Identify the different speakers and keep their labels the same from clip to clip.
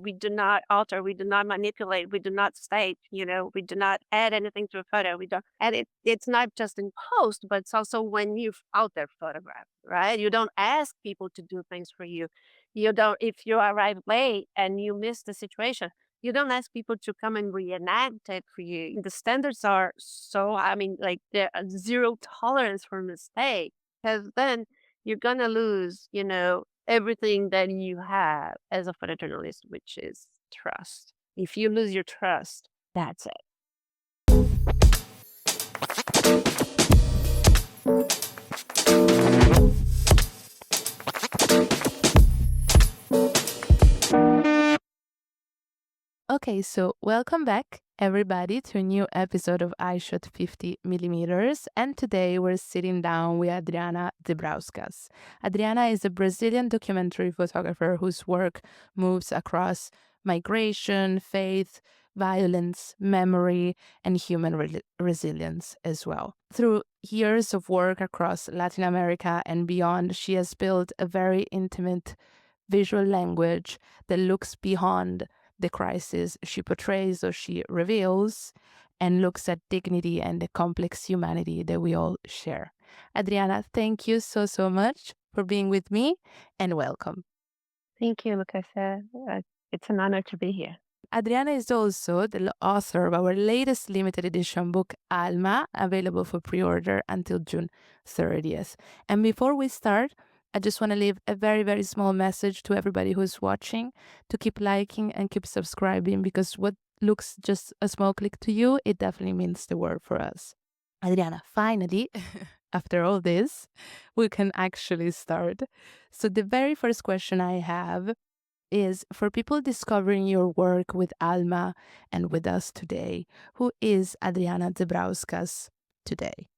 Speaker 1: We do not alter, we do not manipulate, we do not state, we do not add anything to a photo. We don't, and it's not just in post, but it's also when you've out there photograph, right? You don't ask people to do things for you. You don't, if you arrive late and you miss the situation, you don't ask people to come and reenact it for you. The standards are so, I mean, like there are zero tolerance for mistake, because then you're gonna lose, everything that you have as a photojournalist, which is trust. If you lose your trust, that's it.
Speaker 2: Okay, so welcome back, everybody, to a new episode of Eyeshot 50mm. And today we're sitting down with Adriana Zehbrauskas. Adriana is a Brazilian documentary photographer whose work moves across migration, faith, violence, memory, and human resilience as well. Through years of work across Latin America and beyond, she has built a very intimate visual language that looks beyond the crisis she portrays or she reveals and looks at dignity and the complex humanity that we all share. Adriana, thank you so much for being with me and welcome.
Speaker 1: Thank you, Lucas. It's an honor to be here.
Speaker 2: Adriana is also the author of our latest limited edition book, Alma, available for pre-order until June 30th. And before we start, I just want to leave a very, very small message to everybody who's watching to keep liking and keep subscribing, because what looks just a small click to you, it definitely means the world for us. Adriana, finally, after all this, we can actually start. So the very first question I have is for people discovering your work with Alma and with us today. Who is Adriana Zehbrauskas today?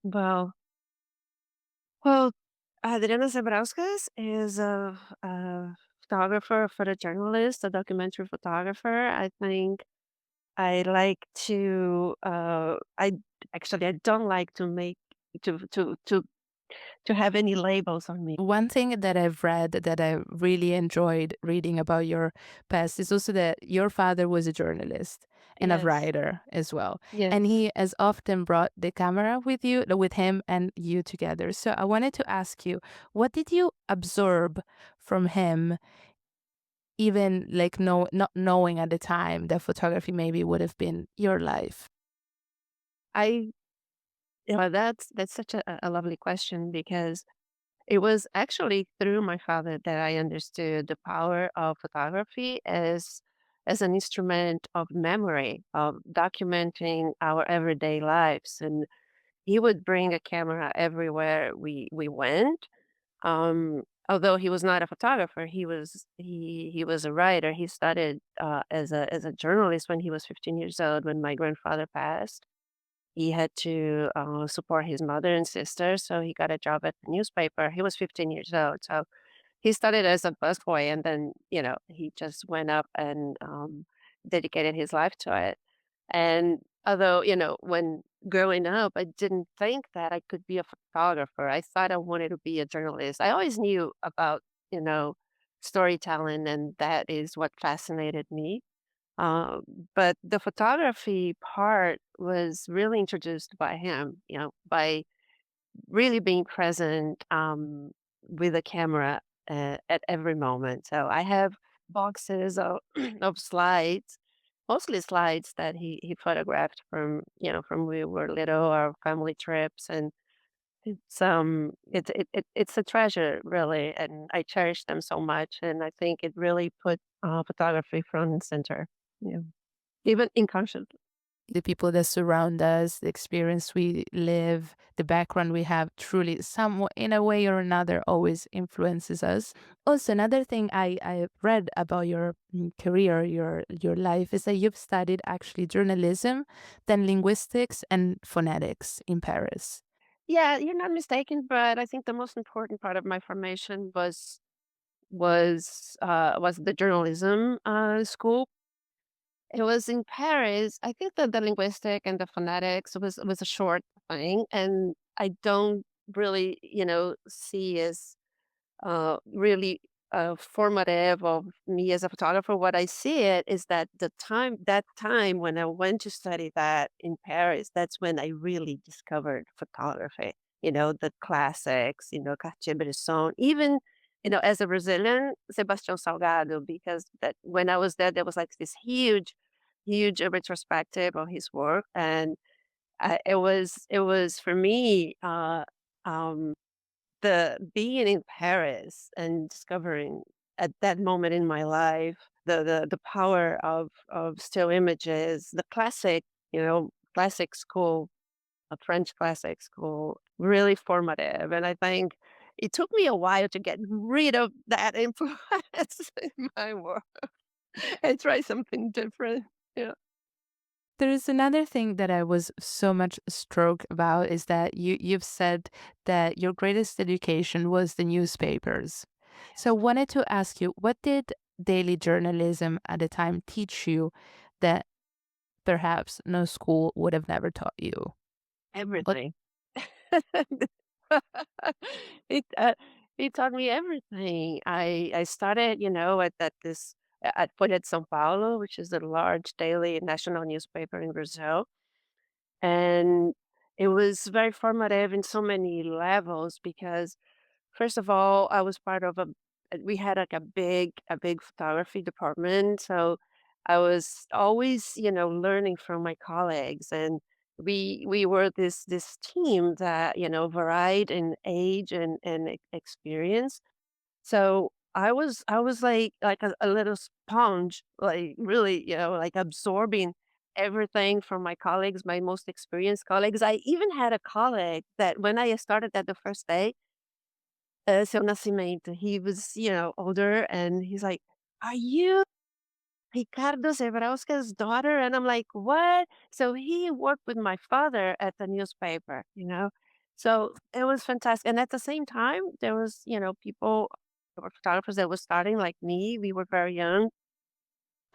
Speaker 1: Well, well, Adriana Zehbrauskas is a photographer, a photojournalist, a documentary photographer. I think I like to. I don't like to make to have any labels on me.
Speaker 2: One thing that I've read that I really enjoyed reading about your past is also that your father was a journalist and a
Speaker 1: Yes,
Speaker 2: writer as well. And
Speaker 1: yes.
Speaker 2: he has often brought the camera with you, with him and you together. So I wanted to ask you, what did you absorb from him, even like not knowing at the time that photography maybe would have been your life?
Speaker 1: I that's such a lovely question, because it was actually through my father that I understood the power of photography as an instrument of memory, of documenting our everyday lives. And he would bring a camera everywhere we went. Although he was not a photographer, he was a writer. He started as a journalist when he was 15 years old, when my grandfather passed. He had to support his mother and sister, so he got a job at the newspaper. He was 15 years old, so he started as a busboy, and then he just went up and dedicated his life to it. And although when growing up, I didn't think that I could be a photographer. I thought I wanted to be a journalist. I always knew about you know storytelling, and that is what fascinated me. Um, but the photography part was really introduced by him, by really being present with a camera at every moment. So I have boxes of, of slides, mostly slides that he photographed from we were little, our family trips, and it's a treasure, really, and I cherish them so much, and I think it really put photography front and center. Yeah. Even inconsciously.
Speaker 2: The people that surround us, the experience we live, the background we have, truly, some in a way or another, always influences us. Also, another thing I read about your career, your life, is that you've studied actually journalism, then linguistics and phonetics in Paris.
Speaker 1: Yeah, you're not mistaken, but I think the most important part of my formation was the journalism school. It was in Paris. I think that the linguistic and the phonetics was a short thing, and I don't really, see as really formative of me as a photographer. What I see it is that that time when I went to study that in Paris, that's when I really discovered photography. The classics, Cartier-Bresson, even, as a Brazilian, Sebastião Salgado, because that when I was there was like this huge, huge retrospective of his work, and it was for me, um, the being in Paris and discovering at that moment in my life the power of still images, the classic, classic school, a French classic school, really formative. And I think it took me a while to get rid of that influence in my work and try something different. Yeah.
Speaker 2: There's another thing that I was so much struck about is that you've said that your greatest education was the newspapers. So
Speaker 1: Yes.
Speaker 2: wanted to ask you, what did daily journalism at the time teach you that perhaps no school would have never taught you? What
Speaker 1: Everything. It, it taught me everything. I started, at this at Folha de São Paulo, which is a large daily national newspaper in Brazil, and it was very formative in so many levels because first of all, I was part of we had like a big photography department, so I was always, learning from my colleagues, and we were this team that, varied in age and experience. So I was like a little sponge, like really, like absorbing everything from my colleagues, my most experienced colleagues. I even had a colleague that when I started that the first day, Seu Nascimento, he was, older, and he's like, "Are you Ricardo Zehbrauskas' daughter?" And I'm like, "What?" So he worked with my father at the newspaper, So it was fantastic, and at the same time, there was, people or photographers that were starting like me. We were very young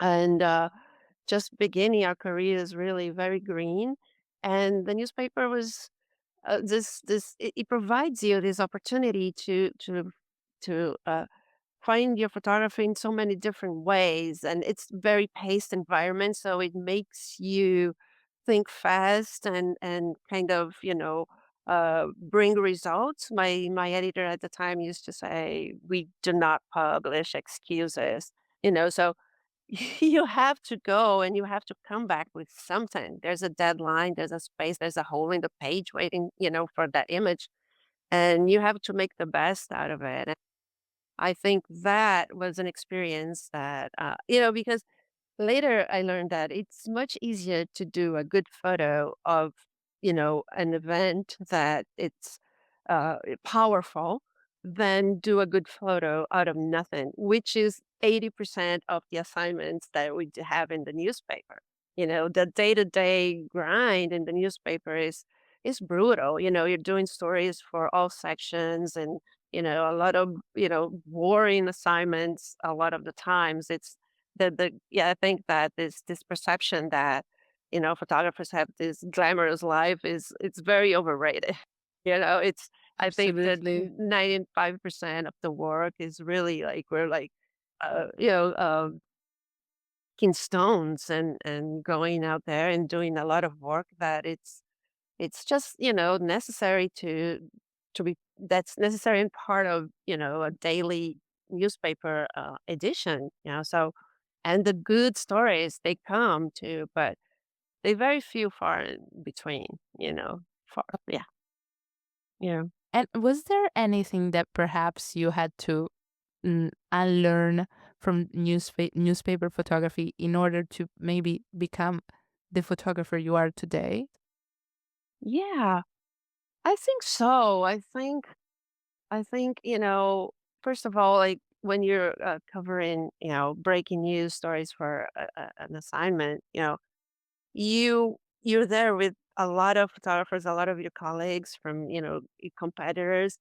Speaker 1: and, just beginning our careers really very green, and the newspaper was it provides you this opportunity to find your photography in so many different ways, and it's very paced environment, so it makes you think fast and kind of, bring results. My editor at the time used to say, "We do not publish excuses," so you have to go and you have to come back with something. There's a deadline, there's a space, there's a hole in the page waiting, for that image, and you have to make the best out of it. And I think that was an experience that, because later I learned that it's much easier to do a good photo of, an event that it's powerful than do a good photo out of nothing, which is 80% of the assignments that we have in the newspaper. The day-to-day grind in the newspaper is brutal. You're doing stories for all sections and, a lot of, boring assignments a lot of the times. It's the yeah, I think that this perception that, photographers have this glamorous life is it's very overrated. It's I think that
Speaker 2: absolutely
Speaker 1: 95% of the work is really like we're like, picking stones and going out there and doing a lot of work that it's just, necessary to be that's necessary and part of, a daily newspaper, edition, so and the good stories, they come too, but they very few far in between, far yeah, yeah.
Speaker 2: And was there anything that perhaps you had to unlearn from newspaper photography in order to maybe become the photographer you are today?
Speaker 1: Yeah, I think so. I think, first of all, like, when you're, covering, breaking news stories for an assignment, you're there with a lot of photographers, a lot of your colleagues from, your competitors,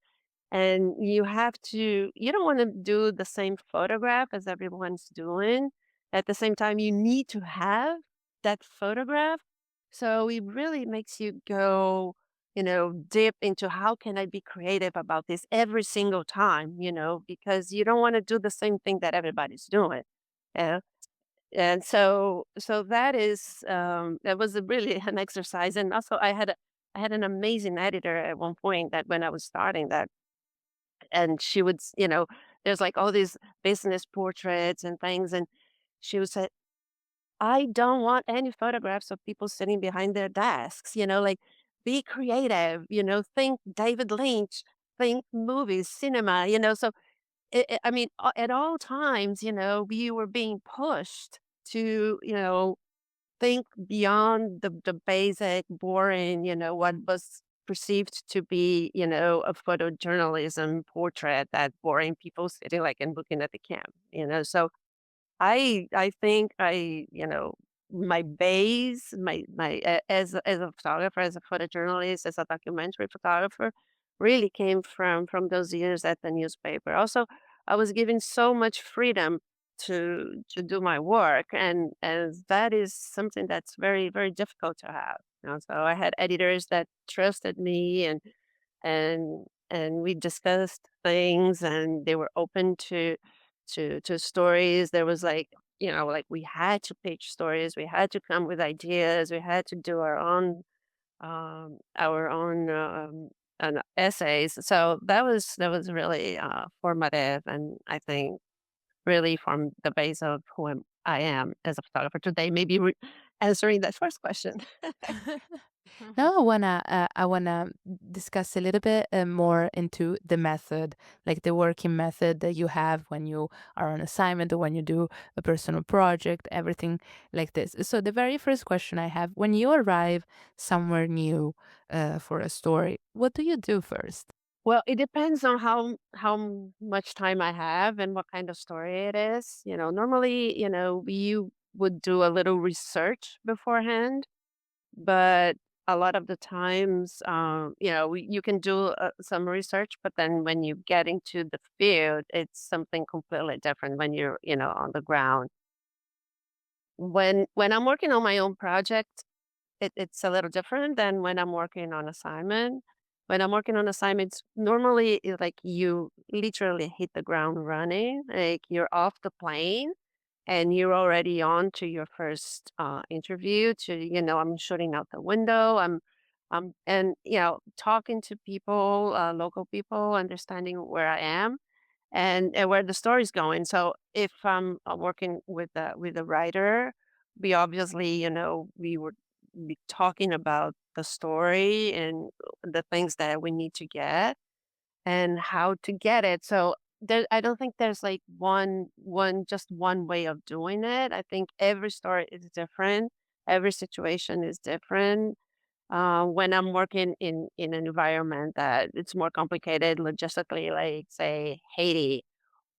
Speaker 1: and you don't wanna do the same photograph as everyone's doing. At the same time, you need to have that photograph, so it really makes you go dip into how can I be creative about this every single time, because you don't want to do the same thing that everybody's doing. Yeah. And so that was a really an exercise. And also I had an amazing editor at one point that when I was starting that, and she would, there's like all these business portraits and things, and she would say, I don't want any photographs of people sitting behind their desks, like be creative, think David Lynch, think movies, cinema, so I mean, at all times, we were being pushed to, think beyond the basic, boring, what was perceived to be, a photojournalism portrait that boring people sitting like and looking at the cam, so I think my base, as a photographer, as a photojournalist, as a documentary photographer, really came from those years at the newspaper. Also, I was given so much freedom to do my work, and as that is something that's very, very difficult to have. So I had editors that trusted me, and we discussed things, and they were open to stories. There was like, like we had to pitch stories, we had to come with ideas, we had to do our own essays. So that was really formative, and I think really formed the base of I am as a photographer today. Maybe answering that first question.
Speaker 2: Now I wanna discuss a little bit more into the method, like the working method that you have when you are on assignment or when you do a personal project, everything like this. So the very first question I have: when you arrive somewhere new for a story, what do you do first?
Speaker 1: Well, it depends on how much time I have and what kind of story it is. Normally, you would do a little research beforehand, but a lot of the times, you can do some research, but then when you get into the field, it's something completely different when you're, on the ground. When I'm working on my own project, it's a little different than when I'm working on assignment. When I'm working on assignments, normally it's like you literally hit the ground running, like you're off the plane and you're already on to your first interview. I'm shooting out the window. And talking to people, local people, understanding where I am and where the story's going. So if I'm working with a writer, we obviously, we would be talking about the story and the things that we need to get and how to get it. So I don't think there's like just one way of doing it. I think every story is different. Every situation is different. When I'm working in an environment that it's more complicated logistically, like say Haiti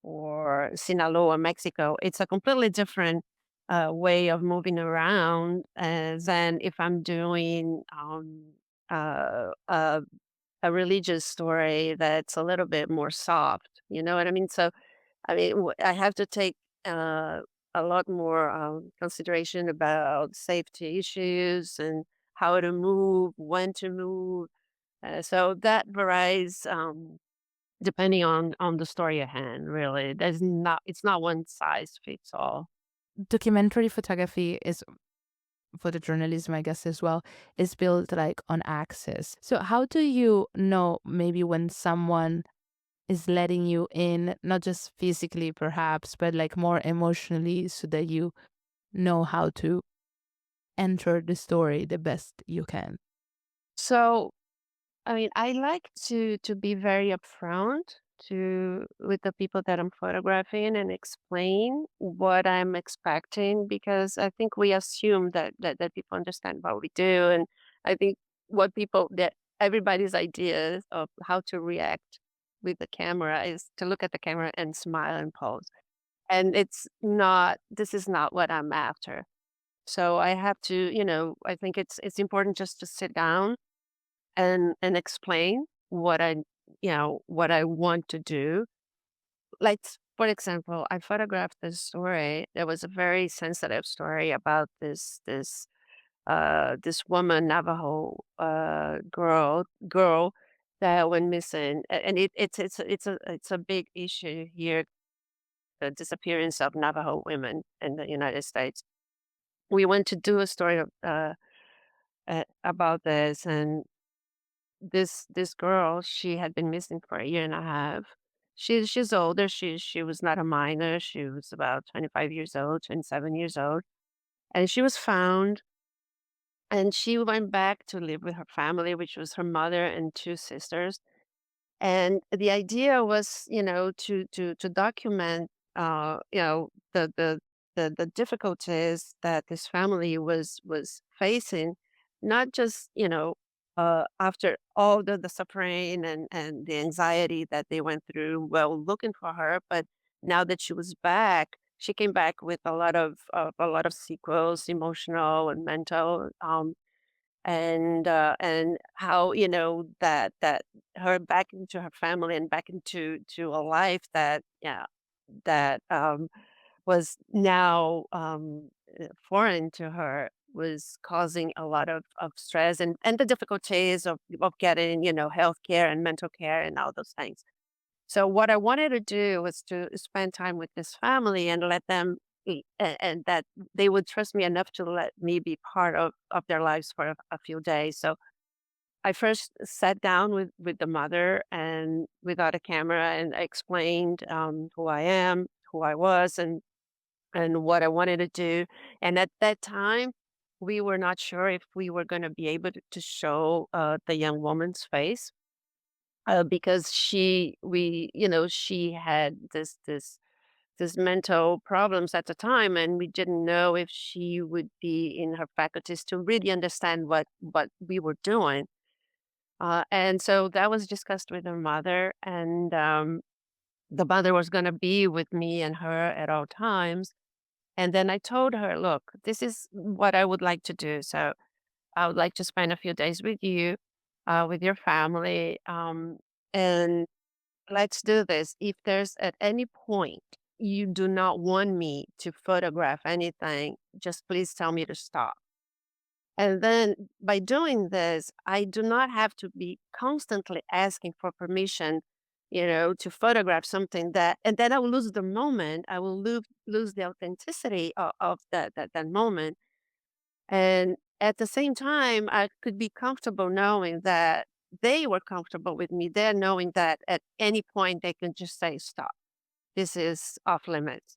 Speaker 1: or Sinaloa, Mexico, it's a completely different way of moving around than if I'm doing a religious story that's a little bit more soft. You know what I mean? So, I mean, I have to take uh, a lot more consideration about safety issues and how to move, when to move. So that varies depending on the story at hand. Really, it's not one size fits all.
Speaker 2: Documentary photography is photojournalism, I guess, as well, is built like on access. So how do you know maybe when someone is letting you in, not just physically perhaps, but like more emotionally, so that you know how to enter the story the best you can?
Speaker 1: So I mean, I like to be very upfront to with the people that I'm photographing and explain what I'm expecting because I think we assume that people understand what we do, and I think what people that everybody's ideas of how to react with the camera is to look at the camera and smile and pose. And this is not what I'm after. So I have to, I think it's important just to sit down and explain what I want to do. Like, for example, I photographed this story. There was a very sensitive story about this this woman, Navajo girl that went missing, and it's a big issue here, the disappearance of Navajo women in the United States. We went to do a story about this, and this girl, she had been missing for a year and a half. She's older. She was not a minor. She was about 25 years old, 27 years old, and she was found. And she went back to live with her family, which was her mother and two sisters. And the idea was, to document, the difficulties that this family was facing, not just, after all the suffering and the anxiety that they went through while looking for her, but now that she was back, she came back with a lot of sequels, emotional and mental. And how that her back into her family and back into a life that, yeah, that was now foreign to her, was causing a lot of stress and the difficulties of getting healthcare and mental care and all those things. So what I wanted to do was to spend time with this family and let them and that they would trust me enough to let me be part of their lives for a few days. So I first sat down with the mother and without a camera, and I explained who I am, who I was, and what I wanted to do. And at that time, we were not sure if we were going to be able to show the young woman's face, because she had this mental problems at the time, and we didn't know if she would be in her faculties to really understand what we were doing. And so that was discussed with her mother, and the mother was going to be with me and her at all times. And then I told her, look, this is what I would like to do. So I would like to spend a few days with you, with your family, and let's do this. If there's at any point you do not want me to photograph anything, just please tell me to stop. And then by doing this, I do not have to be constantly asking for permission, to photograph something and then I will lose the moment. I will lose the authenticity of that moment. And at the same time, I could be comfortable knowing that they were comfortable with me. They're knowing that at any point they can just say, stop, this is off limits.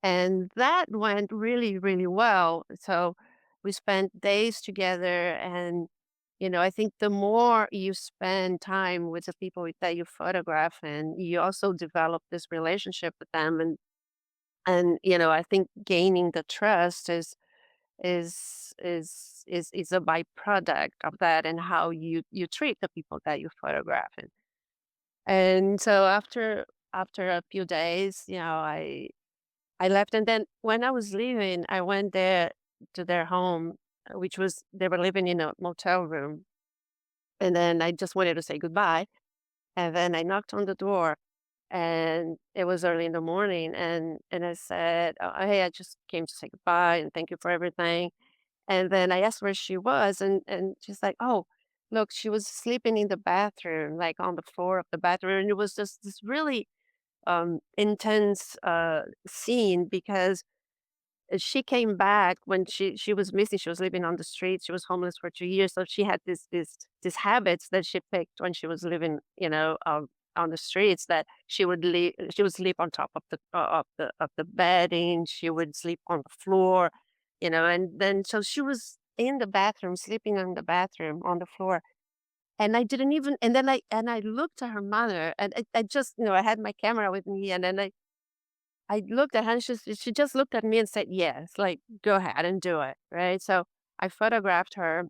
Speaker 1: And that went really, really well. So we spent days together. And, I think the more you spend time with the people that you photograph, and you also develop this relationship with them. And I think gaining the trust is a byproduct of that, and how you treat the people that you photograph. And so after a few days, I left, and then when I was leaving, I went there to their home, which was they were living in a motel room, and then I just wanted to say goodbye, and then I knocked on the door, and it was early in the morning, and I said, "Hey, I just came to say goodbye and thank you for everything." And then I asked where she was, and she's like, "Oh, look, she was sleeping in the bathroom, like on the floor of the bathroom." And it was just this really intense scene, because she came back when she was missing. She was living on the streets. She was homeless for 2 years, so she had this habits that she picked when she was living, on the streets. That she would sleep on top of the bedding. She would sleep on the floor, and then so she was in the bathroom, sleeping in the bathroom on the floor. And I didn't even. And then I looked at her mother, and I just, I had my camera with me, and then I looked at her, and she just looked at me and said, "Yes, like, go ahead and do it," right? So I photographed her,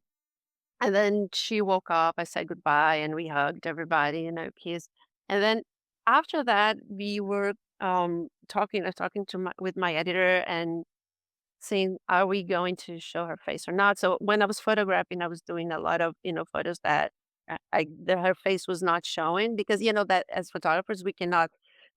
Speaker 1: and then she woke up, I said goodbye, and we hugged everybody, kissed. And then after that, we were, talking with my editor, and saying, "Are we going to show her face or not?" So when I was photographing, I was doing a lot of, photos that her face was not showing, because that as photographers we cannot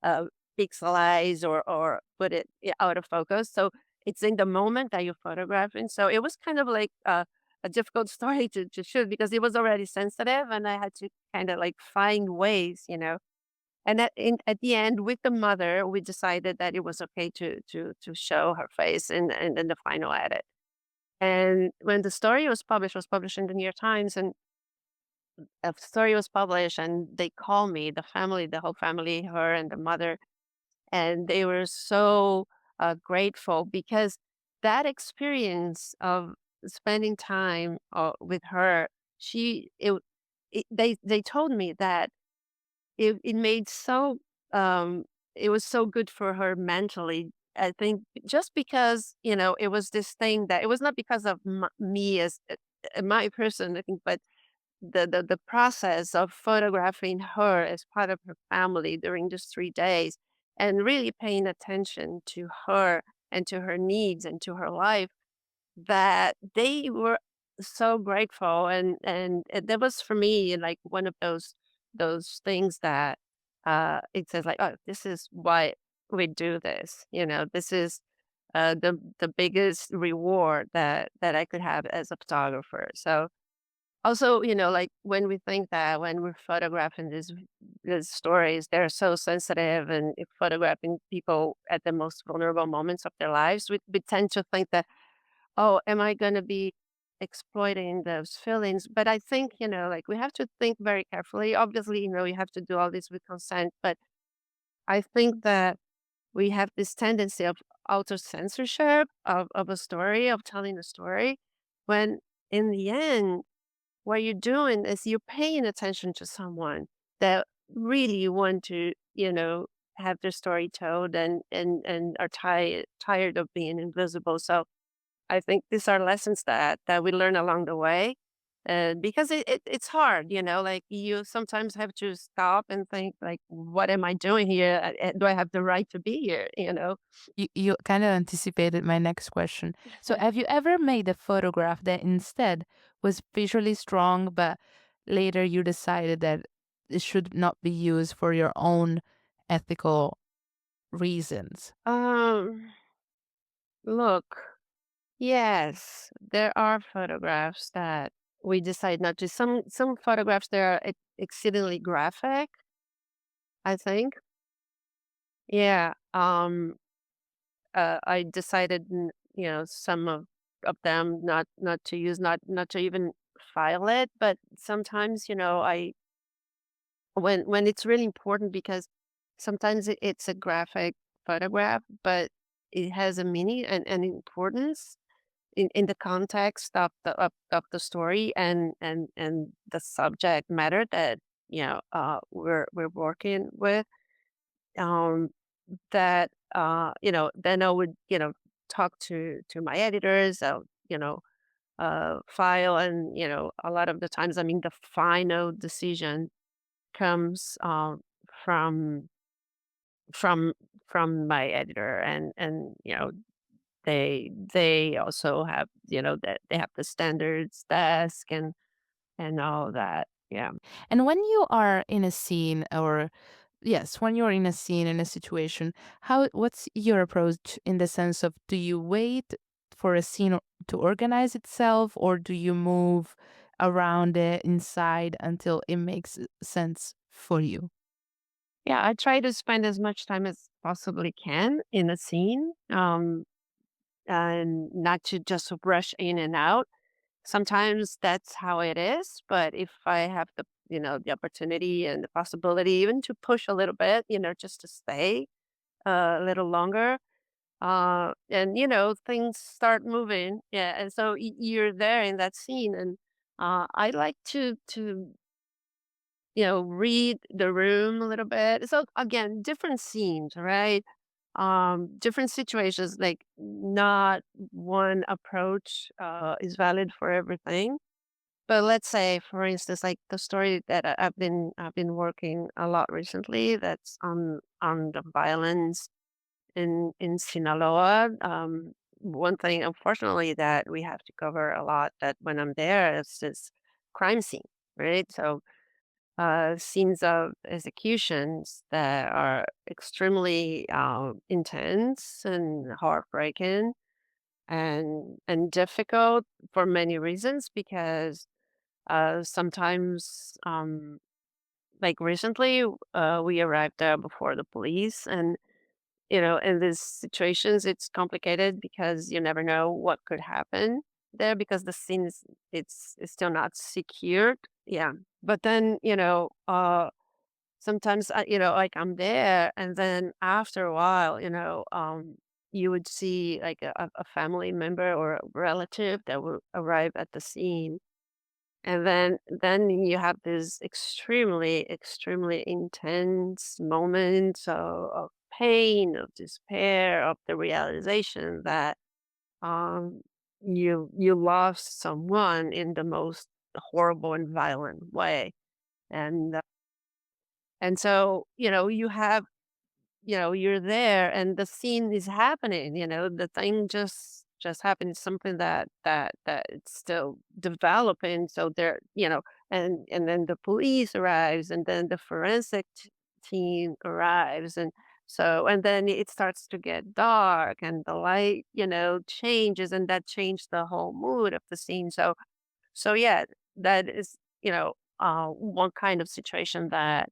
Speaker 1: uh, pixelize or put it out of focus. So it's in the moment that you're photographing. So it was kind of like a difficult story to shoot because it was already sensitive, and I had to kind of like find ways, and at the end, with the mother, we decided that it was okay to show her face in the final edit. And when the story was published in the New York Times, and a story was published, and they called me, the family, the whole family, her and the mother, and they were so grateful because that experience of spending time with her, she they told me that it made so um it was so good for her mentally. I think just because, it was this thing that it was not because of me as my person, I think, but the process of photographing her as part of her family during those 3 days and really paying attention to her and to her needs and to her life, that they were so grateful. And that was for me like one of those things that it says like, oh, this is why we do this. This is the biggest reward that I could have as a photographer. So also, like when we think that when we're photographing these stories, they're so sensitive, and if photographing people at the most vulnerable moments of their lives, we tend to think that, oh, am I going to be exploiting those feelings? But I think, like we have to think very carefully. Obviously, you have to do all this with consent, but I think that we have this tendency of auto censorship of a story, of telling a story, when in the end, what you're doing is you're paying attention to someone that really want to, have their story told, and are tired of being invisible. So I think these are lessons that we learn along the way, because it's hard, like you sometimes have to stop and think like, what am I doing here? Do I have the right to be here?
Speaker 2: You kind of anticipated my next question. So, have you ever made a photograph that instead was visually strong, but later you decided that it should not be used for your own ethical reasons?
Speaker 1: Um, Look, yes, there are photographs that we decide not to. Some photographs that are exceedingly graphic, I think. Yeah. I decided, some of them not to use, not to even file it. But sometimes, I when it's really important, because sometimes it's a graphic photograph, but it has a meaning and importance in the context of the story and the subject matter that we're working with, um that then I would talk to my editors. I'll file, and a lot of the times, I mean, the final decision comes from from from my editor, and they also have, that they have the standards desk and all that. Yeah.
Speaker 2: And when you are in a scene, or yes, when you're in a scene, in a situation, what's your approach in the sense of, do you wait for a scene to organize itself, or do you move around it inside until it makes sense for you?
Speaker 1: Yeah, I try to spend as much time as possibly can in a scene, and not to just rush in and out. Sometimes that's how it is, but if I have the opportunity and the possibility even to push a little bit, just to stay a little longer, and things start moving. Yeah, and so you're there in that scene, and I like to read the room a little bit. So again, different scenes, right? Different situations, like not one approach is valid for everything. But let's say, for instance, like the story that I've been working a lot recently, that's on the violence in Sinaloa. One thing, unfortunately, that we have to cover a lot, that when I'm there, is this crime scene, right? So scenes of executions that are extremely intense and heartbreaking. and difficult for many reasons because sometimes like recently we arrived there before the police, and in these situations it's complicated because you never know what could happen there because the scene is it's still not secured. Yeah, but then sometimes like I'm there, and then after a while, you would see like a family member or a relative that will arrive at the scene, and then you have this extremely intense moment of pain, of despair, of the realization that um you lost someone in the most horrible and violent way. And so, you're there and the scene is happening, the thing just happened. It's something that it's still developing. So there, and then the police arrives, and then the forensic team arrives, and then it starts to get dark and the light, changes, and that changed the whole mood of the scene. So yeah, that is, one kind of situation that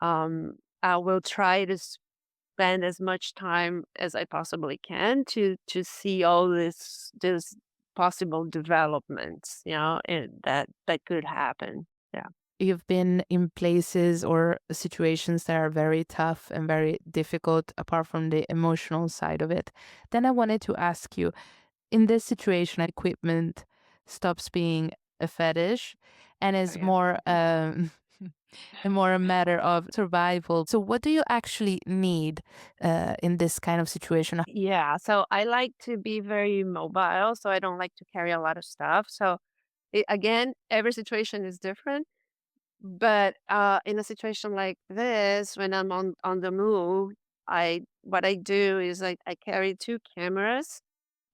Speaker 1: I will try to spend as much time as I possibly can to see all this possible developments, and that could happen. Yeah.
Speaker 2: You've been in places or situations that are very tough and very difficult, apart from the emotional side of it. Then I wanted to ask you, in this situation, equipment stops being a fetish and
Speaker 1: Oh,
Speaker 2: is
Speaker 1: yeah.
Speaker 2: more and more a matter of survival. So, what do you actually need in this kind of situation?
Speaker 1: Yeah. So I like to be very mobile, so I don't like to carry a lot of stuff. So again, every situation is different. But in a situation like this, when I'm on the move, I what I do is I carry two cameras.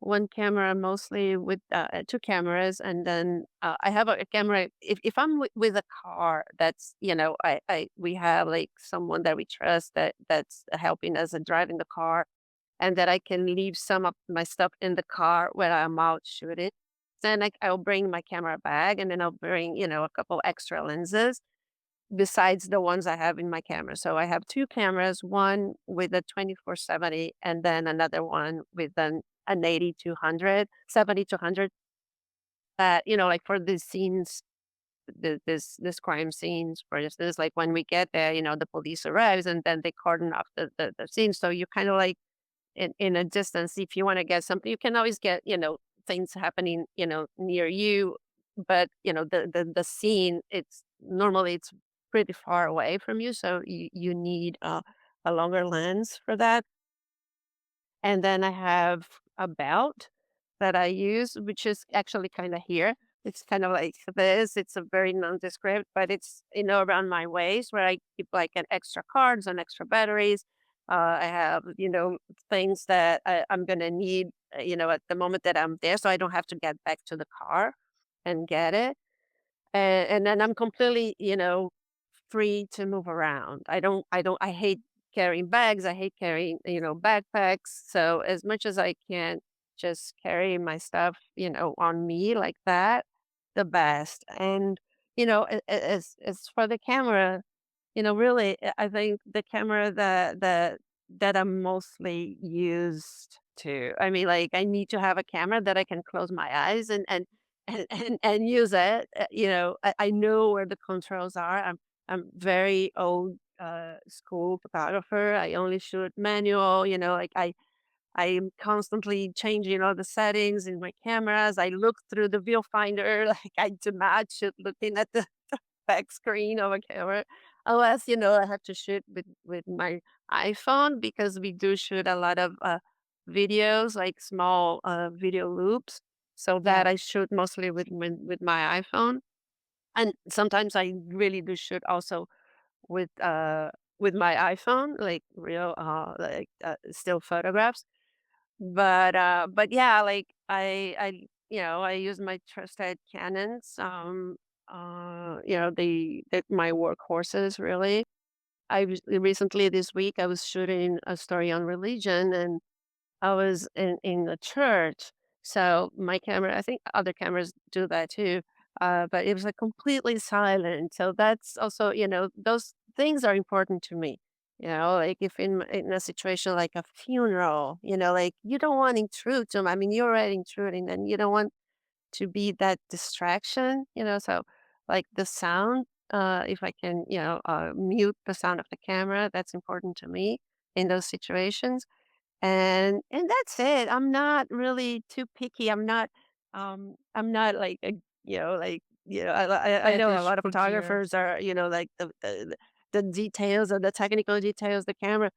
Speaker 1: One camera mostly with two cameras, and then I have a camera. If I'm with a car, that's I we have like someone that we trust that's helping us driving the car, and that I can leave some of my stuff in the car when I'm out shooting. Then I'll bring my camera bag, and then I'll bring a couple extra lenses besides the ones I have in my camera. So I have 2 cameras, one with a 24-70 and then another one with an 80-100, 70-100 that, like for these scenes, this crime scenes, for instance, like when we get there, the police arrives and then they cordon off the scene. So you kind of like in a distance, if you wanna get something, you can always get, things happening, near you, but, the scene, it's pretty far away from you, so you need a longer lens for that. And then I have a belt that I use, which is actually kinda here. It's kind of like this. It's a very nondescript, but it's, around my waist where I keep like an extra cards and extra batteries. I have, things that I'm gonna need, at the moment that I'm there, so I don't have to get back to the car and get it. And then I'm completely, free to move around. I hate carrying bags, I hate carrying, backpacks, so as much as I can just carry my stuff, on me like that, the best. And, as for the camera, really, I think the camera that I'm mostly used to. I mean, like, I need to have a camera that I can close my eyes and use it. I know where the controls are. I'm very old school photographer. I only shoot manual. Like I am constantly changing all the settings in my cameras. I look through the viewfinder, like I do not shoot looking at the back screen of a camera. Unless, I have to shoot with my iPhone because we do shoot a lot of videos, like small video loops. So
Speaker 2: Yeah.
Speaker 1: that I shoot mostly with my iPhone. And sometimes I really do shoot also with with my iPhone, like real still photographs. But yeah, like I use my trusted Canons, my workhorses really. I recently this week I was shooting a story on religion, I was in the church, so my camera I think other cameras do that too, but it was, like, completely silent, so that's also those things are important to me, like, if in a situation like a funeral, like, you don't want to intrude to 'em, I mean, you're already intruding, and you don't want to be that distraction, so, like, the sound, if I can, mute the sound of the camera, that's important to me in those situations. And that's it. I'm not really too picky. I'm not like I know a
Speaker 2: Fetish
Speaker 1: lot of
Speaker 2: for gear.
Speaker 1: photographers are, like the details or the technical details, the camera.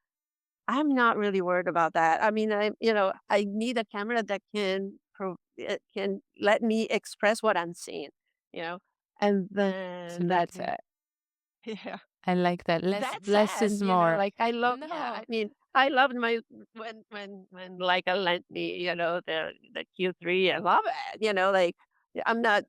Speaker 1: I'm not really worried about that. I mean, I need a camera that it can let me express what I'm seeing, you know, and then that's
Speaker 2: Absolutely.
Speaker 1: it. Yeah.
Speaker 2: I like that. Less
Speaker 1: That
Speaker 2: less
Speaker 1: said,
Speaker 2: is more.
Speaker 1: like, I
Speaker 2: No.
Speaker 1: mean, I loved my when Leica lent me, the Q3, I love it, like, I'm not,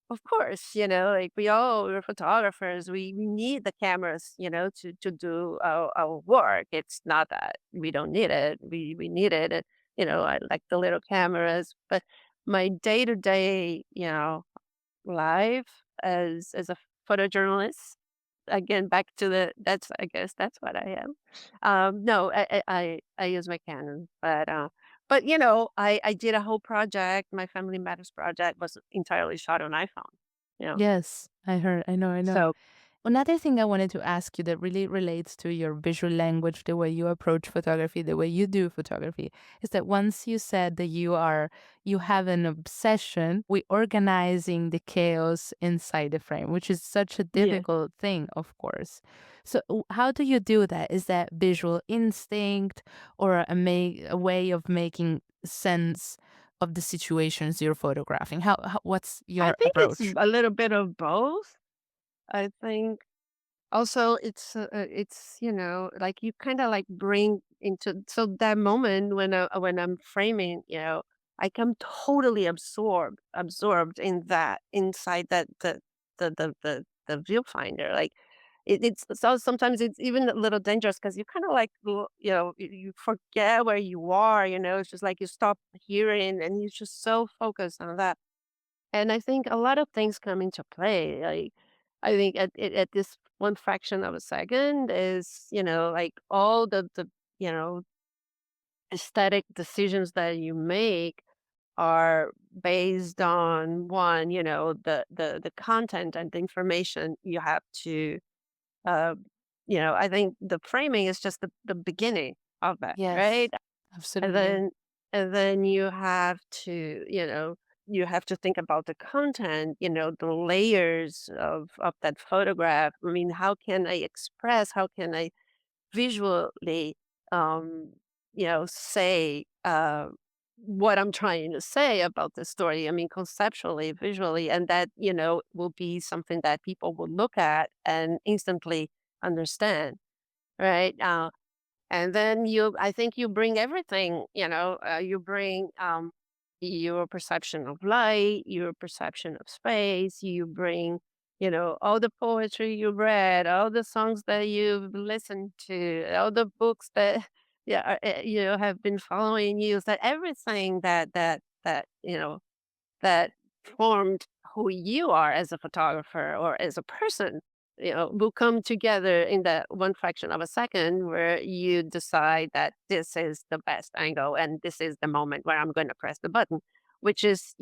Speaker 1: of course, like, we're photographers, we need the cameras, to do our work. It's not that we don't need it, we need it, I like the little cameras, but my day-to-day, life as a photojournalist. Again, back to I guess that's what I am. No, I use my Canon, but I did a whole project. My Family Matters project was entirely shot on iPhone. You know,
Speaker 2: Yes, I heard. I know, I know.
Speaker 1: so
Speaker 2: Another thing I wanted to ask you that really relates to your visual language, the way you approach photography, the way you do photography, is that once you said that you have an obsession with organizing the chaos inside the frame, which is such a
Speaker 1: yeah,
Speaker 2: difficult thing, of course. So how do you do that? Is that visual instinct or a way of making sense of the situations you're photographing? How what's
Speaker 1: I
Speaker 2: your
Speaker 1: think it's
Speaker 2: approach?
Speaker 1: a little bit of both. I think also, it's, like, you kinda, like, bring into so that moment when I'm framing, I come totally absorbed in that inside that the viewfinder, like, it's so sometimes it's even a little dangerous because you kinda, like, you forget where you are, it's just like you stop hearing, and you're just so focused on that. And I think a lot of things come into play. Like, I think at this one fraction of a second is, like all the you know aesthetic decisions that you make are based on one, the content and the information you have to uh I think the framing is just the beginning of that,
Speaker 2: Yes,
Speaker 1: right? And
Speaker 2: absolutely.
Speaker 1: then you have to, you have to think about the content, the layers of that photograph. I mean, how can I express, how can I visually, um, say what I'm trying to say about the story? I mean, conceptually, visually, and that, will be something that people will look at and instantly understand, right? And then I think you bring everything, you bring your perception of light, your perception of space, you bring, all the poetry you've read, all the songs that you've listened to, all the books that, yeah, have been following you. That everything that formed who you are as a photographer or as a person, will come together in that one fraction of a second where you decide that this is the best angle and this is the moment where I'm going to press the button, which is,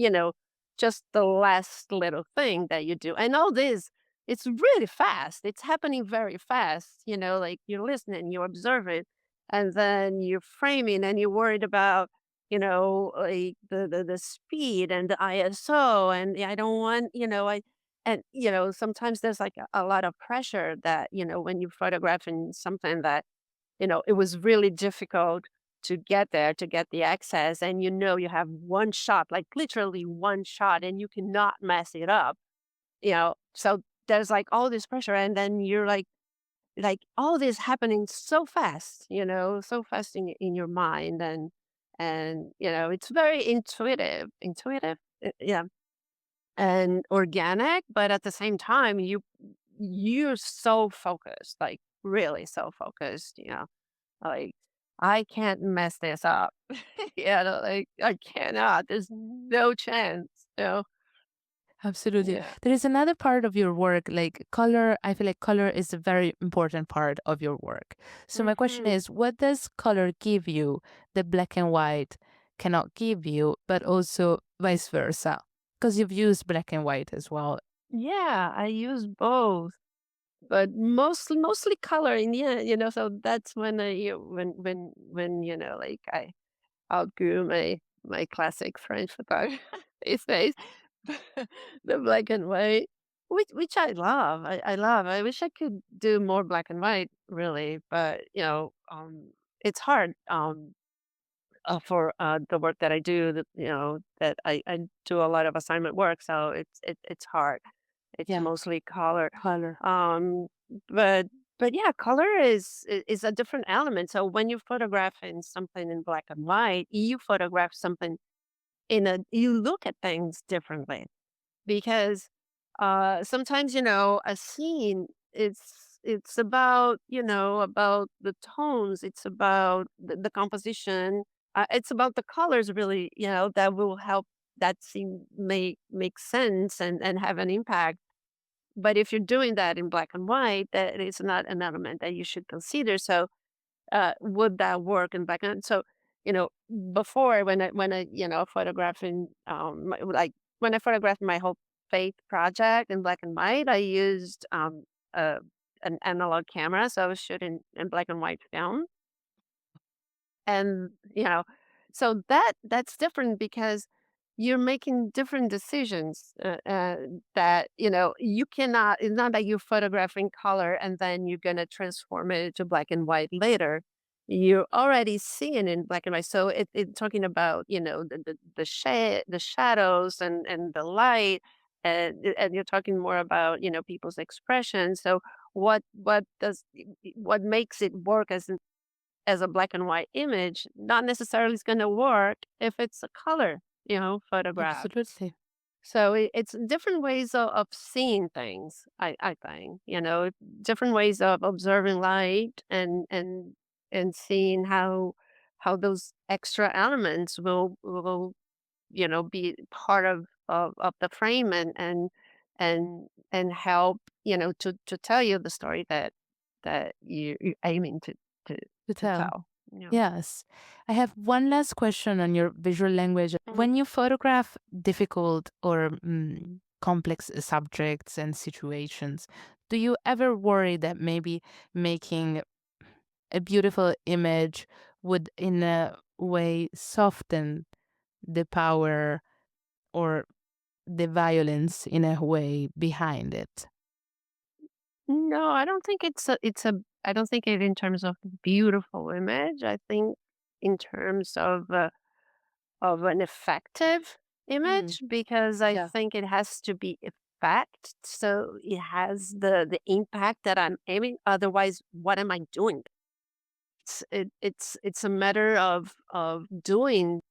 Speaker 1: just the last little thing that you do. And all this, it's really fast. It's happening very fast, like you're listening, you're observing, and then you're framing and you're worried about like the speed and the ISO, and I don't want, sometimes there's like a lot of pressure that, when you're photographing something that, it was really difficult to get there, to get the access, and you have one shot, like literally one shot, and you cannot mess it up, so there's like all this pressure, and then you're like all this happening so fast, so fast in your mind, and it's very intuitive, yeah, and organic, but at the same time, you're so focused, like really so focused, like. I can't mess this up. Like I cannot. There's no chance.
Speaker 2: Absolutely.
Speaker 1: Yeah.
Speaker 2: There is another part of your work, like color. I feel like color is a very important part of your work. So, my question
Speaker 1: hmm
Speaker 2: is, what does color give you that black and white cannot give you, but also vice versa? Because you've used black and white as well.
Speaker 1: Yeah, I use both, but mostly color in the end. So that's when when like I outgrew my classic French photography face, the black and white, which I love. I love. I wish I could do more black and white, really, but it's hard. For the work that I do, that I do a lot of assignment work, so it's hard. It's
Speaker 2: Yeah,
Speaker 1: mostly color.
Speaker 2: color.
Speaker 1: Um, but but yeah, color is a different element. So when you photograph in something in black and white, you photograph something you look at things differently because sometimes a scene it's about the tones, it's about the composition, it's about the colors, really, that will help that scene make sense and have an impact. But if you're doing that in black and white, that is not an element that you should consider. So would that work in black and so, you know, before when I, photographing, like when I photographed my whole faith project in black and white, I used uh, an analog camera, so I was shooting in black and white film, and so that's different because you're making different decisions, that you cannot. It's not that you're photographing color and then you're going to transform it to black and white later. You're already seeing in black and white, so it's talking about the shadows and the light, and you're talking more about people's expression. So what makes it work as a black and white image, not necessarily is gonna work if it's a color, photograph.
Speaker 2: Absolutely.
Speaker 1: So it's different ways of seeing things, I think, different ways of observing light and seeing how those extra elements will be part of the frame and help, to tell you the story that you're aiming to
Speaker 2: To
Speaker 1: to
Speaker 2: tell.
Speaker 1: tell. Yeah.
Speaker 2: Yes. I have one last question on your visual language.
Speaker 1: Mhm.
Speaker 2: When you photograph difficult or complex subjects and situations, do you ever worry that maybe making a beautiful image would, in a way, soften the power or the violence in a way behind it?
Speaker 1: No, I don't think I don't think it in terms of beautiful image. I think in terms of an effective
Speaker 2: Mm,
Speaker 1: image, because I
Speaker 2: yeah.
Speaker 1: think it has to be effect. So it has the impact that I'm aiming. Otherwise, what am I doing? It's a matter of doing,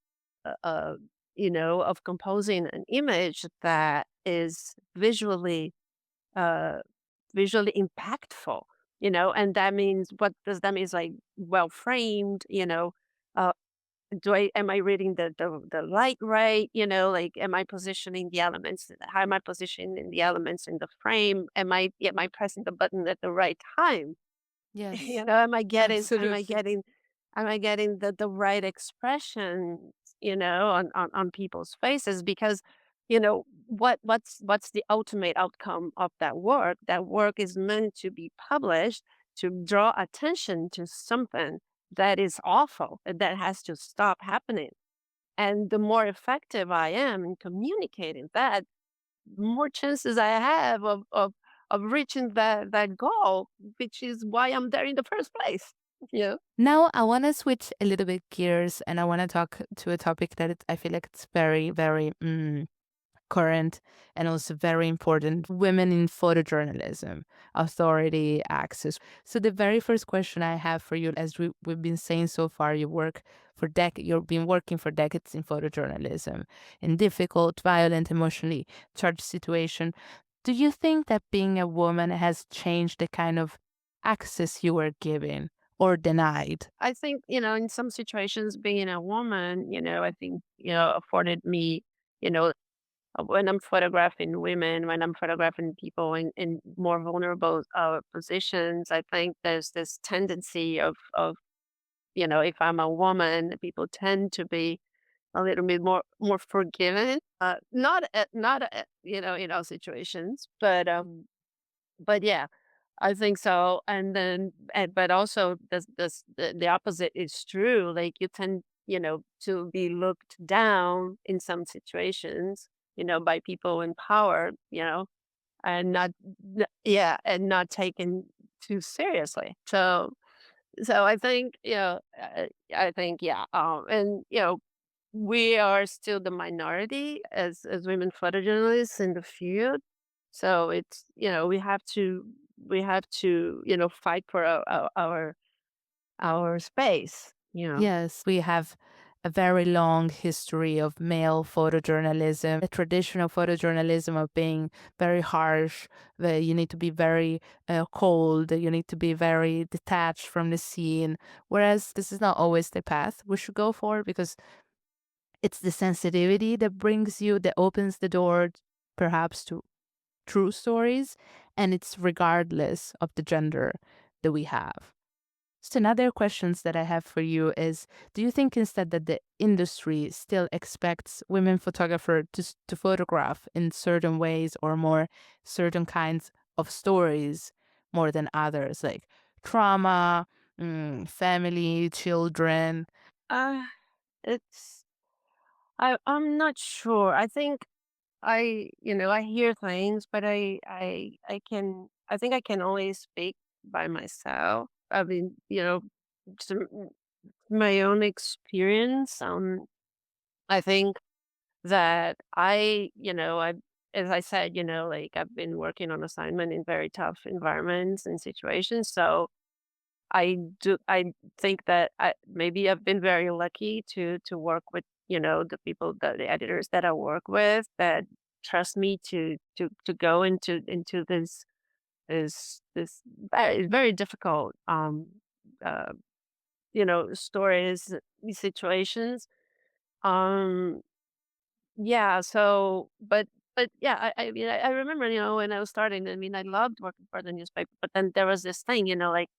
Speaker 1: of composing an image that is uh visually impactful, and that means, what does that mean? Is like well framed, uh do I am I reading the light right, like am I positioning the elements, how am I positioning the elements in the frame, am I pressing the button at the right time?
Speaker 2: Yes.
Speaker 1: Am I getting am I
Speaker 2: Absolutely.
Speaker 1: getting am I getting the right expression, on people's faces? Because, what's the ultimate outcome of that work? That work is meant to be published to draw attention to something that is awful and that has to stop happening. And the more effective I am in communicating that, more chances I have of reaching that goal, which is why I'm there in the first place. Yeah.
Speaker 2: Now I want to switch a little bit gears and I want to talk to a topic that I feel like it's very, very current and also very important: women in photojournalism, authority, access. So the very first question I have for you, as we've been saying so far, you've been working for decades in photojournalism in difficult, violent, emotionally charged situation. Do you think that being a woman has changed the kind of access you were given, or denied?
Speaker 1: I think, in some situations, being a woman, I think, afforded me, you know, when I'm photographing women, when I'm photographing people in more vulnerable positions, I think there's this tendency of, if I'm a woman, people tend to be a little bit more forgiving. Not at, in all situations, but yeah, I think so. And then, but also the opposite is true. Like you tend, to be looked down in some situations, by people in power, and yeah, and not taken too seriously. So I think, I think, yeah, and we are still the minority as women photojournalists in the field. So it's, we have to fight for our space.
Speaker 2: Yes, we have a very long history of male photojournalism, the traditional photojournalism of being very harsh, that you need to be very cold, you need to be very detached from the scene. Whereas this is not always the path we should go for because it's the sensitivity that brings you, that opens the door perhaps to true stories, and it's regardless of the gender that we have. So another questions that I have for you is, do you think instead that the industry still expects women photographer to photograph in certain ways or more certain kinds of stories more than others, like trauma, family, children?
Speaker 1: uh it's I'm not sure. I think I hear things, but I think I can only speak by myself. I mean, to my own experience. I think that I as I said, like I've been working on assignment in very tough environments and situations. So I think that maybe I've been very lucky to work with, the people, the editors that I work with that trust me to go into this very, very difficult uh stories, these situations. Um yeah, so but yeah, I mean I remember, when I was starting, I mean I loved working for the newspaper, but then there was this thing, like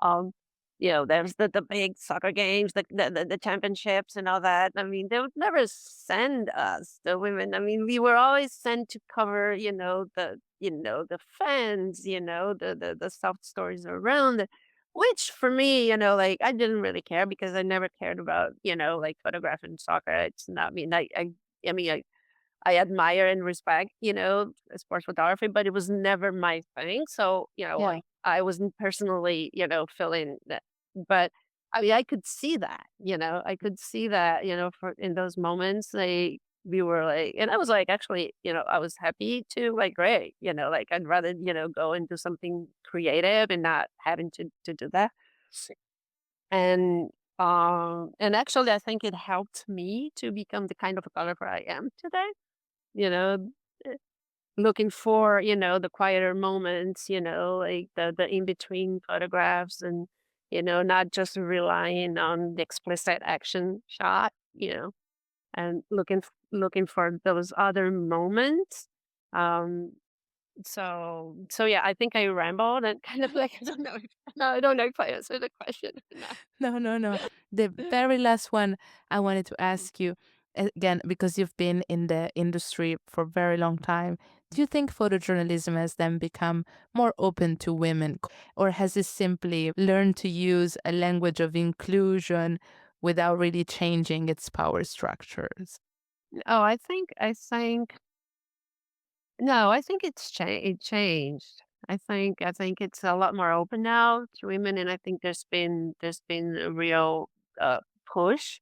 Speaker 1: um, there's the big soccer games, the championships and all that. I mean, they would never send us, the women. I mean, we were always sent to cover, the fans, the soft stories around it, which for me, like I didn't really care because I never cared about, like photographing soccer. It's not, I admire and respect, sports photography, but it was never my thing. So,
Speaker 2: Yeah.
Speaker 1: like I wasn't personally, feeling that. But I mean, I could see that, I could see that, for in those moments, we were like, and I was like, actually, I was happy to like, great, like I'd rather, go and do something creative and not having to do that. And actually, I think it helped me to become the kind of photographer I am today. You know, eh, looking for, the quieter moments, like the in between photographs and, not just relying on the explicit action shot, and looking for those other moments. Um, so yeah, I think I rambled and kind of like, I don't know if, no, I don't know if I answered the question or not.
Speaker 2: No, no, no. The very last one I wanted to ask you, again, because you've been in the industry for a very long time, do you think photojournalism has then become more open to women, or has it simply learned to use a language of inclusion without really changing its power structures?
Speaker 1: Oh, I think no, I think it changed. I think it's a lot more open now to women, and I think there's been a real push,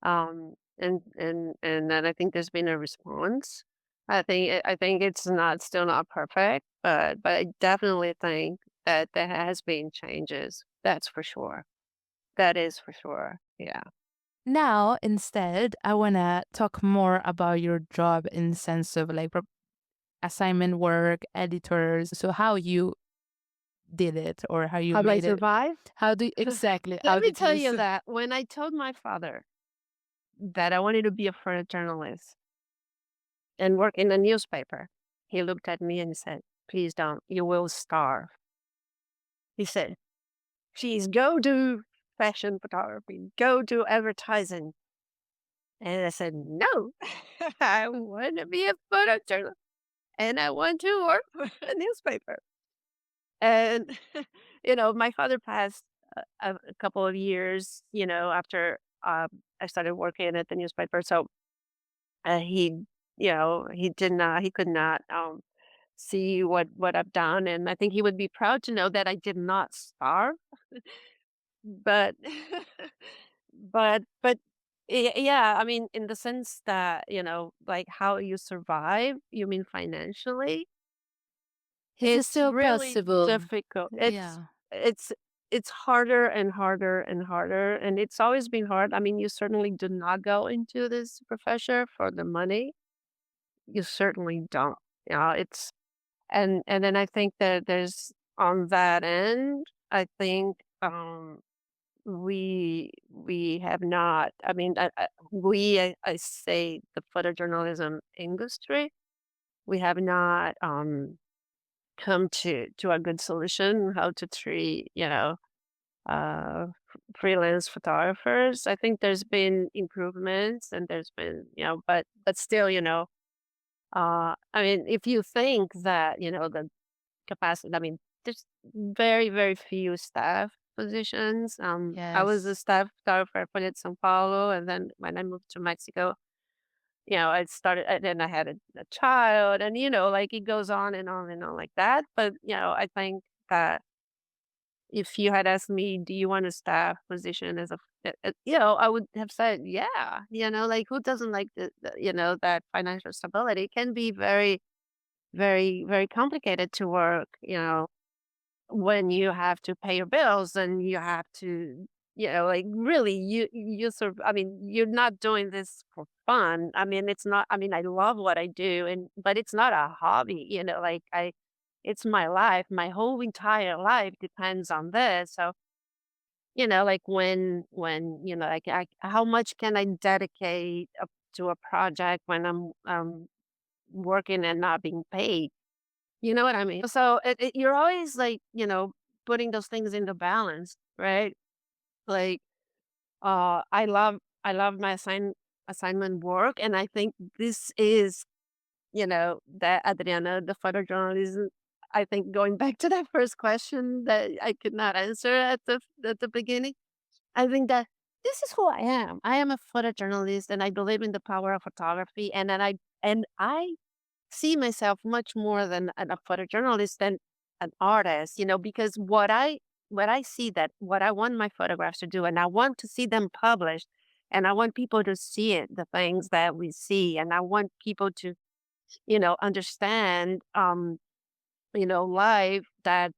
Speaker 1: and then I think there's been a response. I think it's not still not perfect, but I definitely think that there has been changes. That's for sure. That is for sure. Yeah.
Speaker 2: Now, instead, I want to talk more about your job in sense of like assignment work, editors. So how you did it or how you
Speaker 1: How do I
Speaker 2: made it?
Speaker 1: survive?
Speaker 2: How do exactly,
Speaker 1: Let
Speaker 2: how
Speaker 1: me
Speaker 2: did
Speaker 1: tell
Speaker 2: you
Speaker 1: you that when I told my father that I wanted to be a photojournalist and work in a newspaper, he looked at me and said, "Please don't. You will starve." He said, "Please go do fashion photography, go do advertising." And I said, "No, I want to be a photojournalist and I want to work for a newspaper." And, my father passed a couple of years, after I started working at the newspaper. So he did not, he could not see what I've done. And I think he would be proud to know that I did not starve. But, but yeah, I mean, in the sense that, like how you survive, you mean financially?
Speaker 2: is it
Speaker 1: It's
Speaker 2: still
Speaker 1: really
Speaker 2: possible?
Speaker 1: difficult.
Speaker 2: Yeah.
Speaker 1: It's it's harder and harder and harder, and it's always been hard. I mean, you certainly do not go into this profession for the money. You certainly don't. It's and then I think that there's on that end, I think we have not. I mean, I say the photojournalism industry, we have not come to a good solution how to treat, freelance photographers. I think there's been improvements and there's been, but still, I mean, if you think that, the capacity, I mean, there's very, very few staff positions. I was a
Speaker 2: Yes.
Speaker 1: staff photographer for Sao Paulo, and then when I moved to Mexico, I started, and then I had a child, and like it goes on and on and on like that. But I think that if you had asked me, "Do you want a staff position as a," I would have said, "Yeah." Like who doesn't like that financial stability? It can be very, very, very complicated to work. When you have to pay your bills and you have to, like really you sort of, I mean, you're not doing this for fun. I mean, it's not, I mean, I love what I do and but it's not a hobby, like it's my life. My whole entire life depends on this. So, like when, like how much can I dedicate up to a project when I'm working and not being paid? You know what I mean? So you're always like, putting those things into balance, right? Like, I love my assignment work, and I think this is, that Adriana, the photojournalism. I think going back to that first question that I could not answer at the beginning, I think that this is who I am. I am a photojournalist, and I believe in the power of photography, and I see myself much more than a photojournalist than an artist, because what I see that what I want my photographs to do, and I want to see them published, and I want people to see it, the things that we see, and I want people to, understand, life that,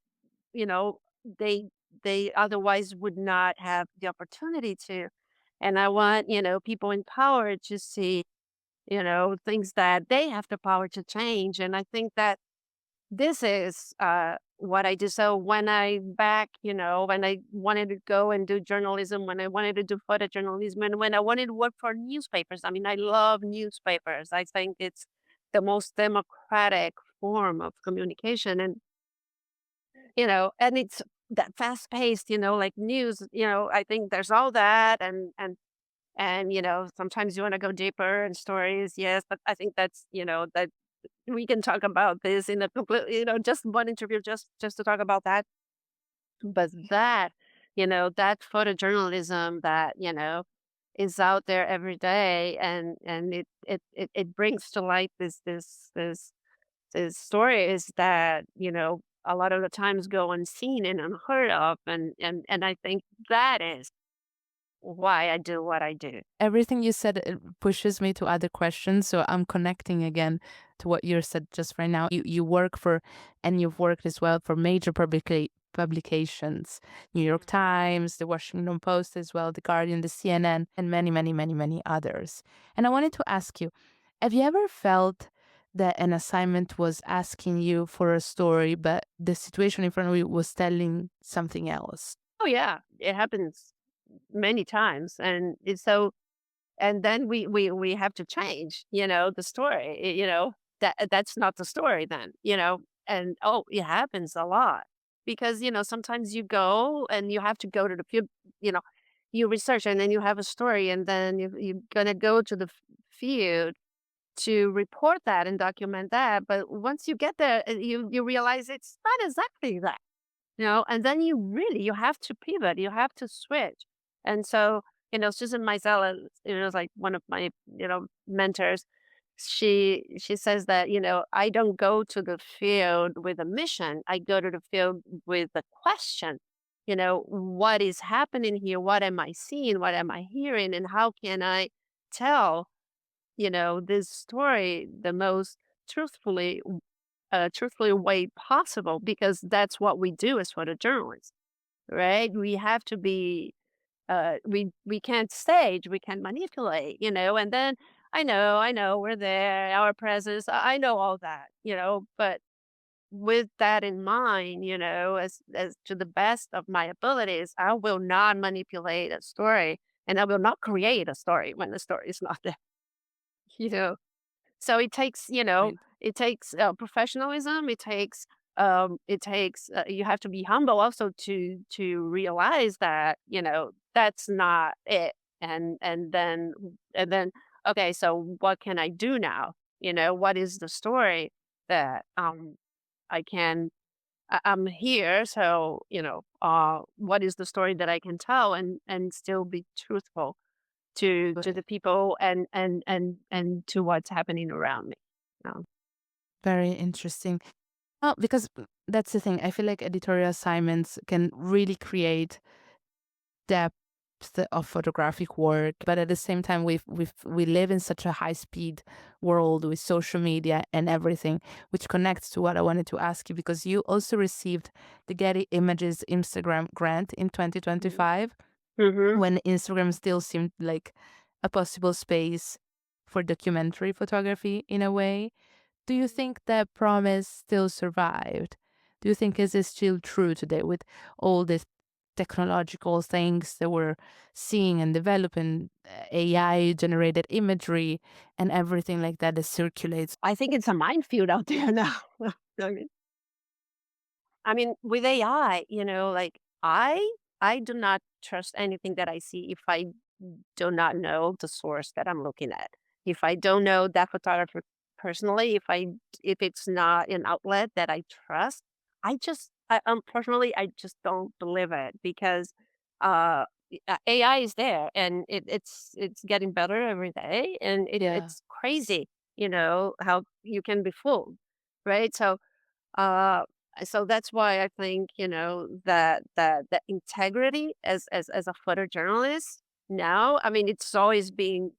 Speaker 1: you know, they they otherwise would not have the opportunity to. And I want, people in power to see, things that they have the power to change. And I think that this is what I do. So when I wanted to go and do journalism, when I wanted to do photojournalism, and when I wanted to work for newspapers, I mean, I love newspapers. I think it's the most democratic form of communication. And it's that fast paced, like news, I think there's all that. And sometimes you want to go deeper in stories, yes, but I think that's, that we can talk about this in a complete, just one interview, just to talk about that. But that photojournalism that, is out there every day, and it brings to light this stories that, a lot of the times go unseen and unheard of. And I think that is why I do what I do.
Speaker 2: Everything you said pushes me to other questions, so I'm connecting again to what you said just right now. You work for, and you've worked as well for major publications, New York Times, the Washington Post as well, the Guardian, the CNN, and many, many, many, many others. And I wanted to ask you, have you ever felt that an assignment was asking you for a story, but the situation in front of you was telling something else?
Speaker 1: Oh, yeah, it happens many times, and it's so and then we have to change, the story, that's not the story then, and, oh, it happens a lot because, sometimes you go and you have to go to the field, you know, you research and then you have a story and then you're gonna go to the field to report that and document that, but once you get there, you realize it's not exactly that. And then you have to pivot, you have to switch. And so, Susan Mizella, like one of my, mentors, she says that, I don't go to the field with a mission. I go to the field with a question. What is happening here? What am I seeing? What am I hearing? And how can I tell, this story the most truthfully truthfully way possible because that's what we do as photojournalists, right? We have to be we can't stage, we can manipulate, and then I know we're there, our presence, I know all that, but with that in mind, as to the best of my abilities, I will not manipulate a story and I will not create a story when the story is not there, you know. So
Speaker 2: Right.
Speaker 1: it takes professionalism. You have to be humble also to realize that that's not it. And then okay, so what can I do now? What is the story that I can I'm here, so what is the story that I can tell and still be truthful to
Speaker 2: Right.
Speaker 1: the people and to what's happening around me. Um,
Speaker 2: Very interesting. Oh, because that's the thing. I feel like editorial assignments can really create depth of photographic work, but at the same time, we live in such a high speed world with social media and everything, which connects to what I wanted to ask you because you also received the Getty Images Instagram grant in
Speaker 1: mhm.
Speaker 2: 2025
Speaker 1: Mhm.
Speaker 2: when Instagram still seemed like a possible space for documentary photography in a way. Do you think that promise still survived? Do you think is it still true today with all the technological things that we're seeing and developing, AI generated imagery and everything like that that circulates?
Speaker 1: I think it's a minefield out there now. I mean with AI, like I do not trust anything that I see if I do not know the source that I'm looking at. If I don't know that photographer personally, if it's not an outlet that I trust, unfortunately I just don't believe it because AI is there and it's getting better every day and
Speaker 2: Yeah.
Speaker 1: it's crazy, how you can be fooled, right? Uh, so that's why I think, that integrity as a photojournalist now, it's always being,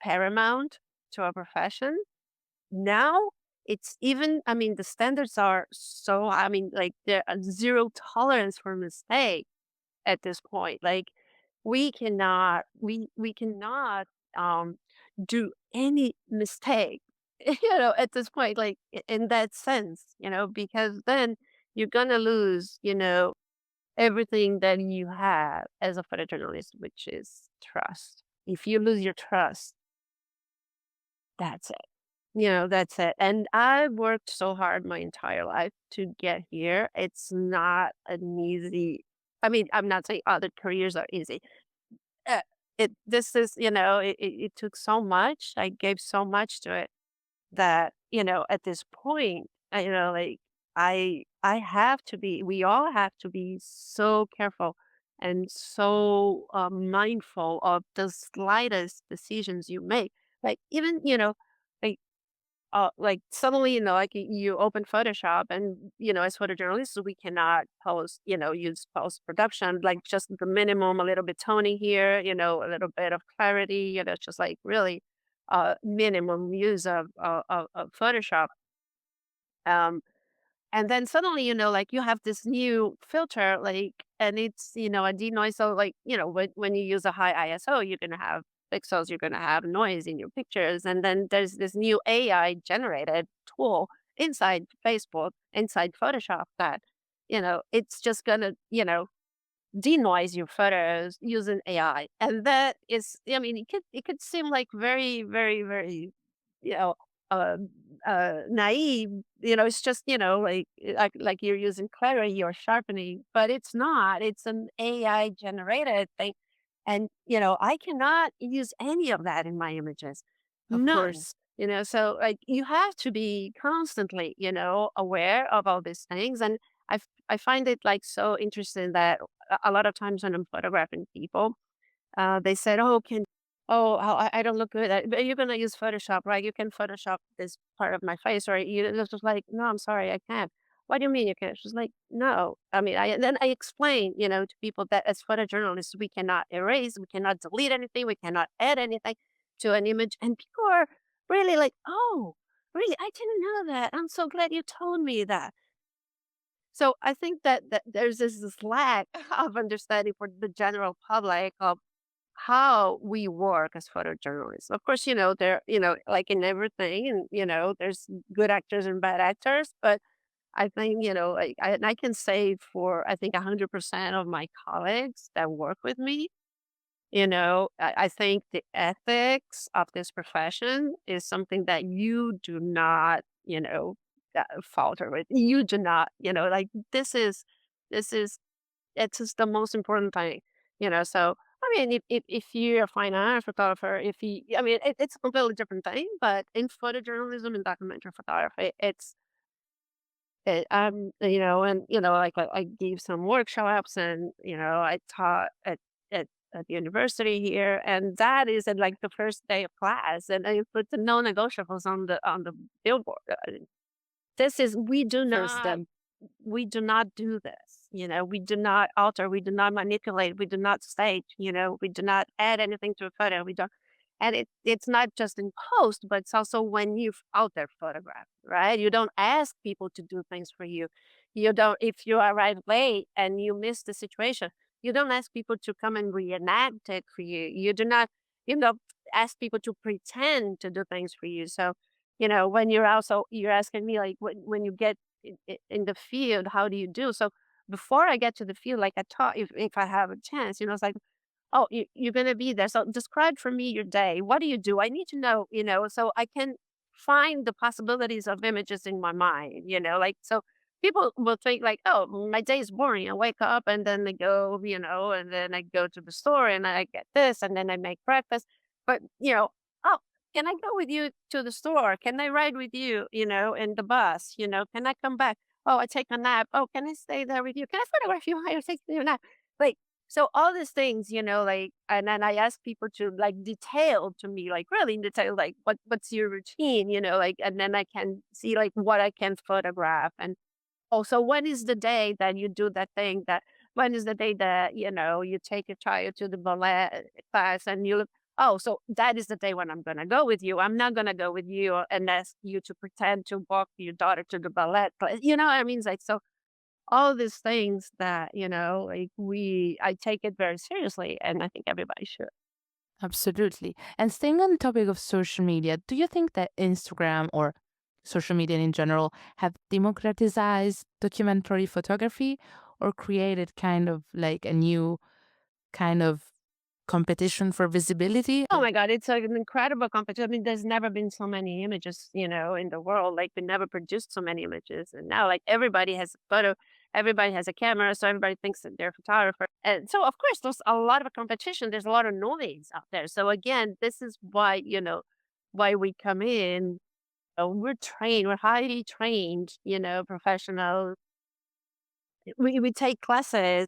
Speaker 1: paramount to our profession. Now it's even, the standards are so, like there are zero tolerance for mistake at this point. Like we cannot um do any mistake, at this point, like in that sense, because then you're gonna lose, everything that you have as a photojournalist, which is trust. If you lose your trust, that's it. That's it. And I worked so hard my entire life to get here. It's not an easy I'm not saying other careers are easy. Uh, it this is, it took so much. I gave so much to it that, at this point, like I have to be we all have to be so careful and so mindful of the slightest decisions you make. Like even, like suddenly, like you open Photoshop and, as photojournalists, we cannot use post production, like just the minimum, a little bit toning here, a little bit of clarity, just like really minimum use of Photoshop. Um, and then suddenly, like you have this new filter, like, and it's, a denoise. So like, when you use a high ISO, you're going to have pixels, you're going to have noise in your pictures. And then there's this new AI generated tool inside Facebook, inside Photoshop that, it's just going to, denoise your photos using AI. And that is, I mean, it could seem like very, very, very, you know, uh, naive. It's just, like you're using clarity or sharpening, but it's not. It's an AI generated thing. And, I cannot use any of that in my images.
Speaker 2: Of
Speaker 1: None.
Speaker 2: course.
Speaker 1: So like you have to be constantly, aware of all these things. And I find it like so interesting that a lot of times when I'm photographing people, they said, "Oh, I don't look good at, but you're gonna use Photoshop, right? You can Photoshop this part of my face, or you." It was just like, "No, I'm sorry, I can't." What do you mean you can't? She's like, "No." I mean, I explain, to people that as photojournalists, we cannot erase, we cannot delete anything, we cannot add anything to an image, and people are really like, "Oh, really? I didn't know that. I'm so glad you told me that." So I think that there's this lack of understanding for the general public of how we work as photojournalists. Of course, there, like in everything, and there's good actors and bad actors, but I think, like and I can say for I think 100% of my colleagues that work with me, I think the ethics of this profession is something that you do not, falter with. You do not, like this is it's just the most important thing, So I mean, if you're a fine art photographer, if you, I mean, it's a completely different thing. But in photojournalism and documentary photography, and like I gave some workshops, and I taught at the university here, and that is at like the first day of class, and I put the non-negotiables on the billboard. This is
Speaker 2: First them.
Speaker 1: we do not do this. We do not alter, we do not manipulate, we do not stage, we do not add anything to a photo. We don't, and it's not just in post, but it's also when you've out there photograph, right? You don't ask people to do things for you. You don't, if you arrive late and you miss the situation, you don't ask people to come and reenact it for you. You do not, you know, ask people to pretend to do things for you. So, when you're asking me like when you get in the field, how do you do? So before I get to the field, like I taught, if I have a chance, it's like, oh, you're gonna be there. So describe for me your day. What do you do? I need to know, so I can find the possibilities of images in my mind, like so people will think like, oh, my day is boring. I wake up and then I go, and then I go to the store and I get this and then I make breakfast. But oh, can I go with you to the store? Can I ride with you, in the bus? Can I come back? Oh, I take a nap. Oh, can I stay there with you? Can I photograph you while you're taking a nap? Like, so all these things, like, and then I ask people to like detail to me, like really in detail, like what's your routine, like, and then I can see like what I can photograph. And also, when is the day that you do that thing that when is the day that, you take your child to the ballet class and you look, oh, so that is the day when I'm gonna go with you. I'm not gonna go with you and ask you to pretend to walk your daughter to the ballet class. You know what I mean? It's like so all these things that, like I take it very seriously and I think everybody should.
Speaker 2: Absolutely. And staying on the topic of social media, do you think that Instagram or social media in general have democratized documentary photography or created kind of like a new kind of competition for visibility?
Speaker 1: Oh my God, it's like an incredible competition. I mean, there's never been so many images, in the world. Like we never produced so many images. And now like everybody has a photo, everybody has a camera, so everybody thinks that they're a photographer. And so of course there's a lot of competition. There's a lot of noise out there. So again, this is why, why we come in. We're trained, we're highly trained, professionals. We take classes,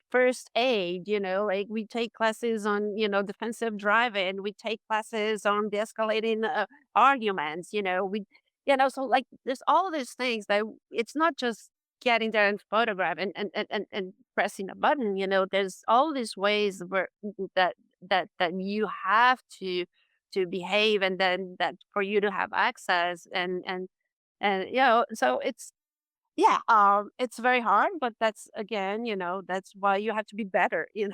Speaker 1: first aid, like we take classes on, defensive driving. We take classes on de-escalating arguments, so like there's all these things that it's not just getting there and photograph and pressing a button, there's all these ways where that you have to behave and then that for you to have access and so it's Yeah, it's very hard, but that's again, that's why you have to be better. You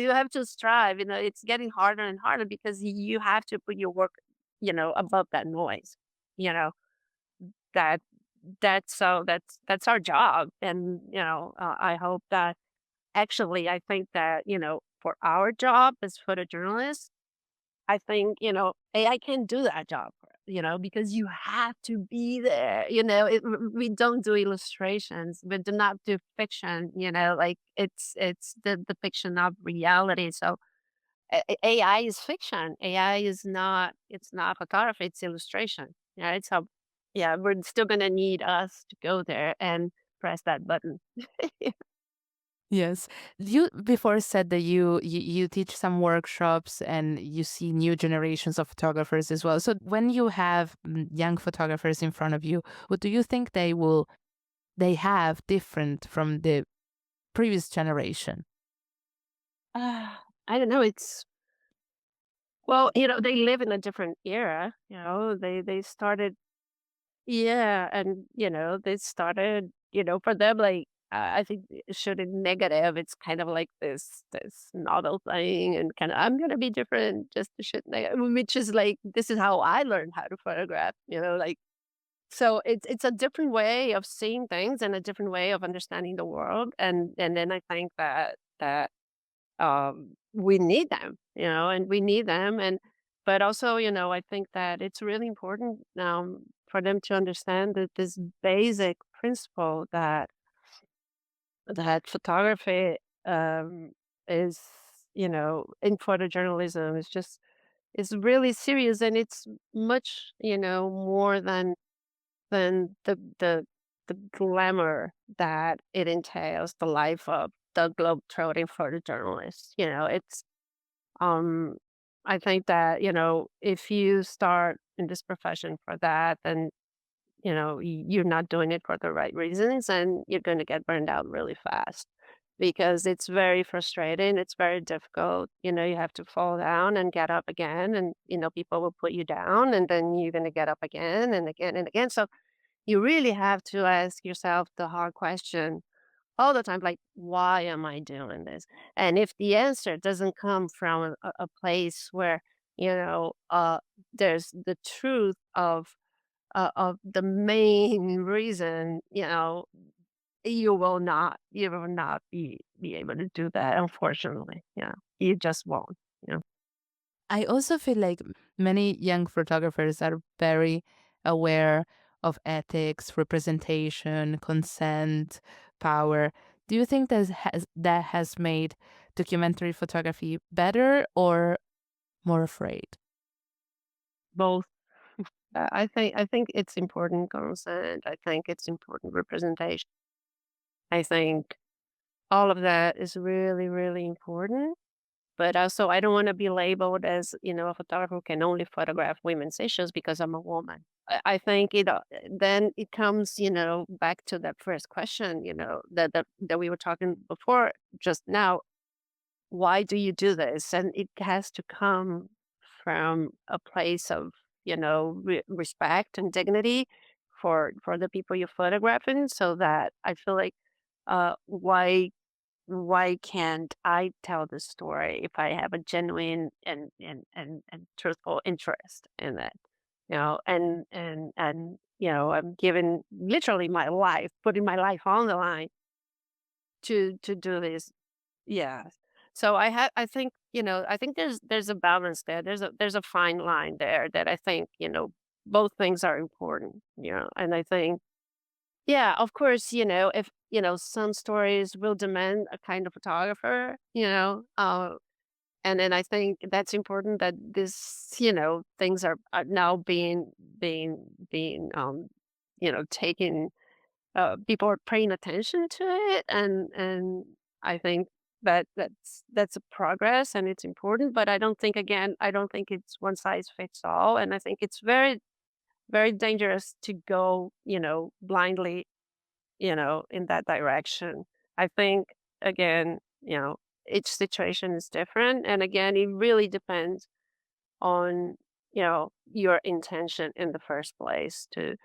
Speaker 1: have to strive. It's getting harder and harder because you have to put your work, above that noise. You know that that's our job, and I hope that actually I think that for our job as photojournalists, I think, AI can do that job, because you have to be there. We don't do illustrations, we do not do fiction, like it's the fiction of reality. So AI is fiction. AI is not, it's not photography, it's illustration. Yeah, it's how, yeah, we're still gonna need us to go there and press that button.
Speaker 2: Yes. You before said that you teach some workshops and you see new generations of photographers as well. So when you have young photographers in front of you, what do you think they have different from the previous generation?
Speaker 1: I don't know. Well, they live in a different era. They started, yeah, and they started, for them, like, I think shooting negative, it's kind of like this novel thing, and kind of I'm gonna be different just to shoot negative, which is like this is how I learned how to photograph. Like, so it's a different way of seeing things and a different way of understanding the world, and then I think that we need them, and we need them. And but also, I think that it's really important for them to understand that this basic principle that photography is, in photojournalism is just is really serious, and it's much, more than the glamour that it entails, the life of the globetrotting photojournalist. It's um I think that, if you start in this profession for that, then you're not doing it for the right reasons, and you're going to get burned out really fast because it's very frustrating. It's very difficult. You have to fall down and get up again, and people will put you down, and then you're going to get up again and again and again. So you really have to ask yourself the hard question all the time, like, why am I doing this? And if the answer doesn't come from a place where, there's the truth of the main reason, you will not be able to do that, unfortunately. You just won't.
Speaker 2: I also feel like many young photographers are very aware of ethics, representation, consent, power. Do you think that has made documentary photography better or more afraid?
Speaker 1: Both. I think it's important consent. I think it's important representation. I think all of that is really, really important. But also, I don't want to be labeled as, a photographer who can only photograph women's issues because I'm a woman. I think then it comes, back to that first question, that we were talking before just now. Why do you do this? And it has to come from a place of, respect and dignity for the people you're photographing. So that I feel like, why can't I tell the story if I have a genuine and truthful interest in it? I'm giving literally my life, putting my life on the line to do this. Yeah. So I think there's a balance there. There's a fine line there that I think, both things are important, and I think, yeah, of course, if, some stories will demand a kind of photographer, and then I think that's important that this, things are now being taken, people are paying attention to it, and I think that's a progress and it's important, but I don't think it's one size fits all, and I think it's very, very dangerous to go, blindly, in that direction. I think, again, each situation is different. And again, it really depends on, your intention in the first place to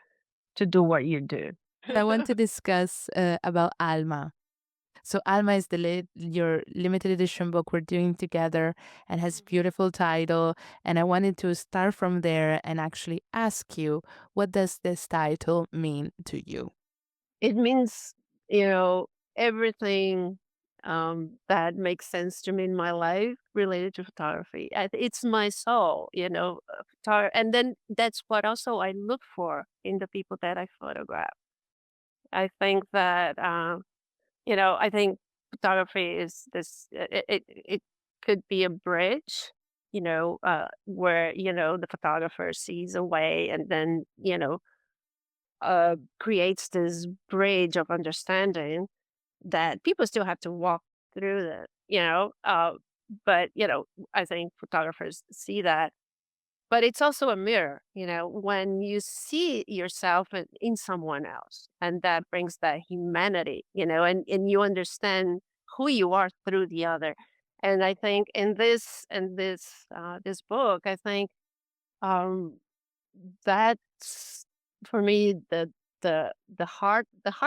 Speaker 1: do what you do.
Speaker 2: I want to discuss about Alma. So Alma is your limited edition book we're doing together and has beautiful title. And I wanted to start from there and actually ask you, what does this title mean to you?
Speaker 1: It means, you know, everything that makes sense to me in my life related to photography. It's my soul, and then that's what also I look for in the people that I photograph. I think that, I think photography is it could be a bridge, where, the photographer sees a way and then, creates this bridge of understanding that people still have to walk through but, I think photographers see that. But it's also a mirror, when you see yourself in someone else, and that brings that humanity, and you understand who you are through the other. And I think this book, I think um that's for me the heart.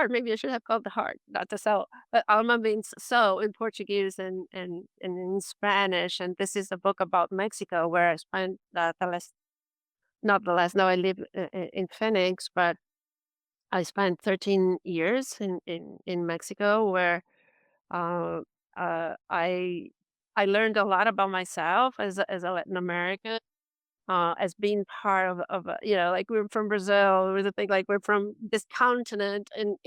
Speaker 1: Maybe I should have called the heart, not the soul. But Alma means soul in Portuguese and in Spanish. And this is a book about Mexico, where I spent the last not the last. Now I live in Phoenix, but I spent 13 years in Mexico, where uh, I learned a lot about myself as a Latin American, as being part like we're from Brazil, or the thing, like we're from this continent, in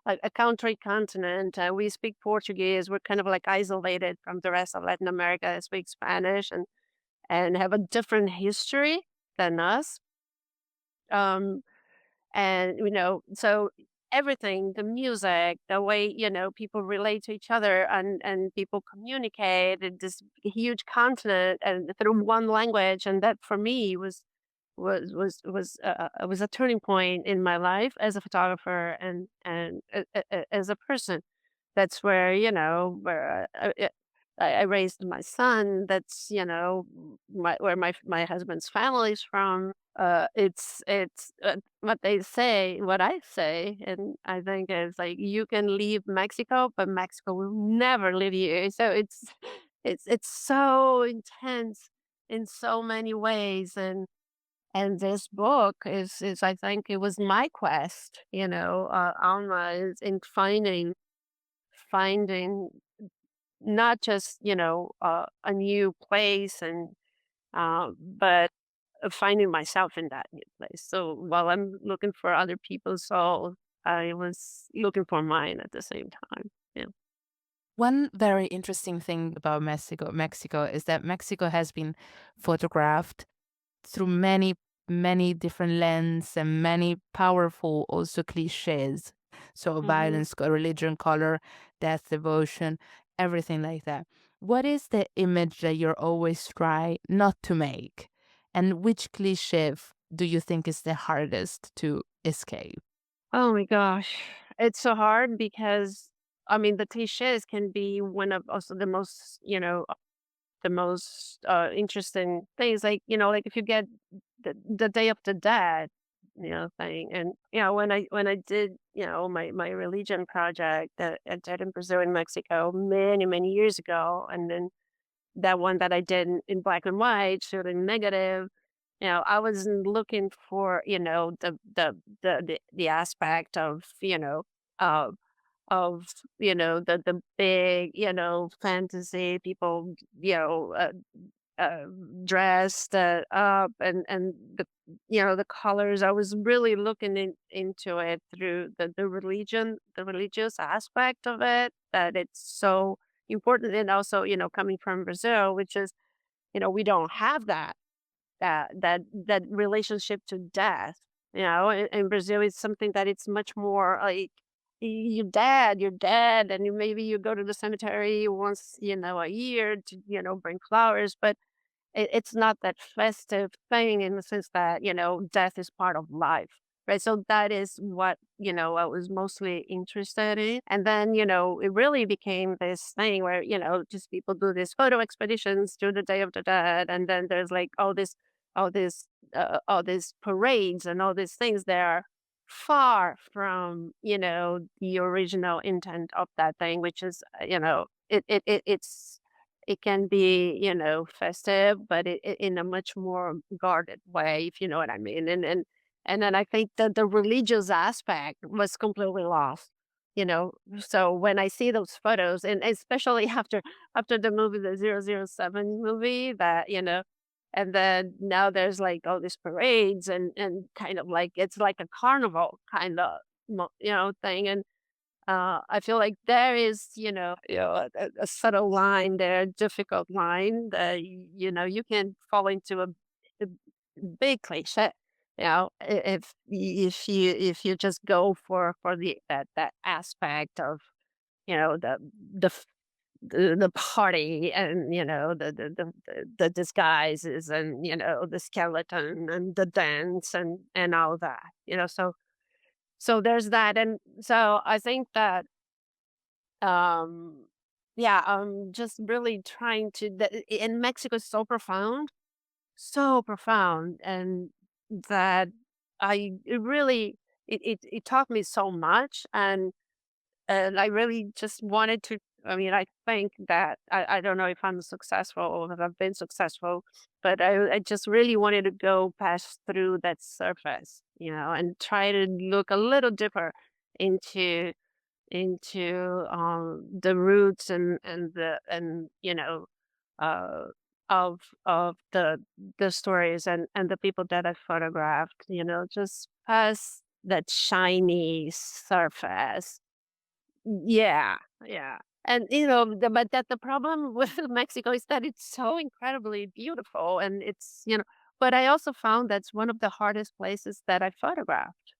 Speaker 1: like a country continent. We speak Portuguese. We're kind of like isolated from the rest of Latin America. I speak Spanish and have a different history than us. Um, and so everything, the music, the way, people relate to each other, and people communicate in this huge continent and through one language. And that for me was a turning point in my life as a photographer, and as a person. That's where, where I raised my son. That's, where my husband's family is from. It's what they say, what I say, and I think it's like, you can leave Mexico, but Mexico will never leave you. So it's so intense in so many ways. And this book is I think it was my quest, Alma, is in finding not just, a new place, but finding myself in that new place. So while I'm looking for other people's soul, I was looking for mine at the same time. Yeah.
Speaker 2: One very interesting thing about Mexico is that Mexico has been photographed through many different lenses and many powerful also cliches. So
Speaker 1: hmm
Speaker 2: violence, religion, color, death, devotion, everything like that. What is the image that you're always try not to make? And which cliche do you think is the hardest to escape?
Speaker 1: Oh my gosh. It's so hard because, I mean, the cliches can be one of also the most interesting things. Like, like if you get the Day of the Dead, thing. And, when I did, my religion project that I did in Brazil and Mexico many, many years ago, and then that one that I did in black and white, shooting negative. I wasn't looking for, the aspect uh, of the big, fantasy people, uh, dressed up, and the colors. I was really looking into it through the religious aspect of it, that it's so important. And also, coming from Brazil, which is, we don't have that relationship to death. In Brazil, it's something that it's much more like, you're dead, and maybe you go to the cemetery once, a year to, bring flowers. But it's not that festive thing, in the sense that, death is part of life, right? So that is what, I was mostly interested in. And then, it really became this thing where, just people do these photo expeditions to the Day of the Dead, and then there's like all these parades and all these things there. far from, the original intent of that thing, which is, it can be, festive, but in a much more guarded way, if you know what I mean. And then I think that the religious aspect was completely lost. So when I see those photos, and especially after the movie, the 007 movie, that, and then now there's like all these parades, and kind of like it's like a carnival kind of thing. And I feel like there is, a subtle line there, difficult line that you can fall into a big cliche. If you just go for that aspect of, the the party, and the disguises, and the skeleton, and the dance, and all that. So there's that. And so I think that, um yeah, I'm just really trying to, in Mexico is so profound, and that I it really it taught me so much. And I really just wanted to, I mean, I think that I don't know if I'm successful or if I've been successful, but I just really wanted to go pass through that surface, and try to look a little deeper into the roots, uh of the stories, and the people that I photographed, just past that shiny surface. Yeah, yeah. And, but that the problem with Mexico is that it's so incredibly beautiful, and but I also found that's one of the hardest places that I photographed,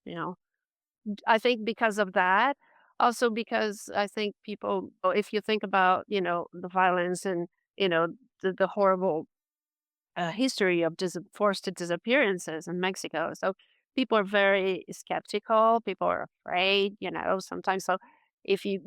Speaker 1: I think because of that. Also because I think people, if you think about, the violence, and, the horrible history of forced disappearances in Mexico. So people are very skeptical. People are afraid, sometimes. So if you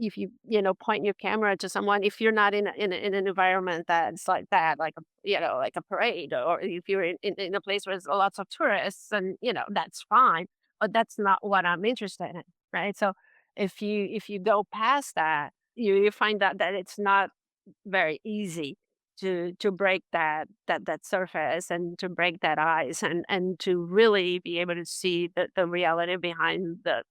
Speaker 1: point your camera to someone, if you're not in an environment that's like that, like like a parade, or if you're in a place where there's lots of tourists, and that's fine. But that's not what I'm interested in, right? So if you go past that, you find that it's not very easy to break that surface, and to break that ice, and to really be able to see the reality behind the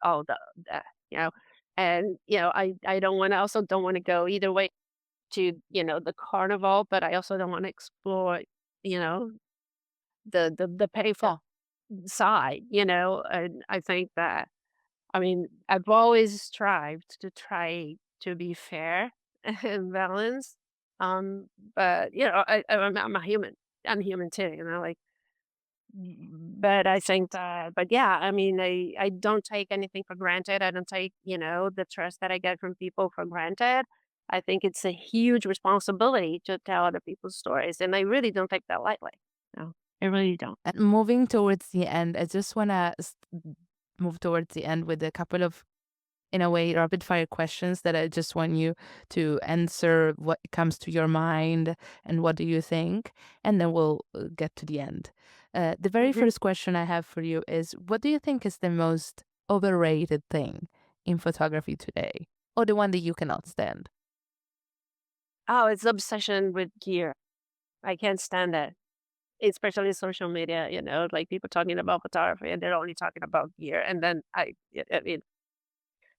Speaker 1: you know and I don't want to, also don't want to go either way to the carnival, but I also don't want to explore you know the painful
Speaker 2: Yeah.
Speaker 1: side. And I think that, I mean, I've always strived to try to be fair and balanced. But I'm a human. I'm human too, like. But I think that, but yeah, I mean, I don't take anything for granted. I don't take the trust that I get from people for granted. I think it's a huge responsibility to tell other people's stories, and I really don't take that lightly. No, I really don't.
Speaker 2: And moving towards the end, I just want to move towards the end with a couple of, in a way, rapid fire questions that I just want you to answer what comes to your mind and what do you think. And then we'll get to the end. The very
Speaker 1: Mhm.
Speaker 2: first question I have for you is, what do you think is the most overrated thing in photography today? Or the one that you cannot stand?
Speaker 1: Oh, it's obsession with gear. I can't stand it. Especially social media, like people talking about photography, and they're only talking about gear. And then I mean,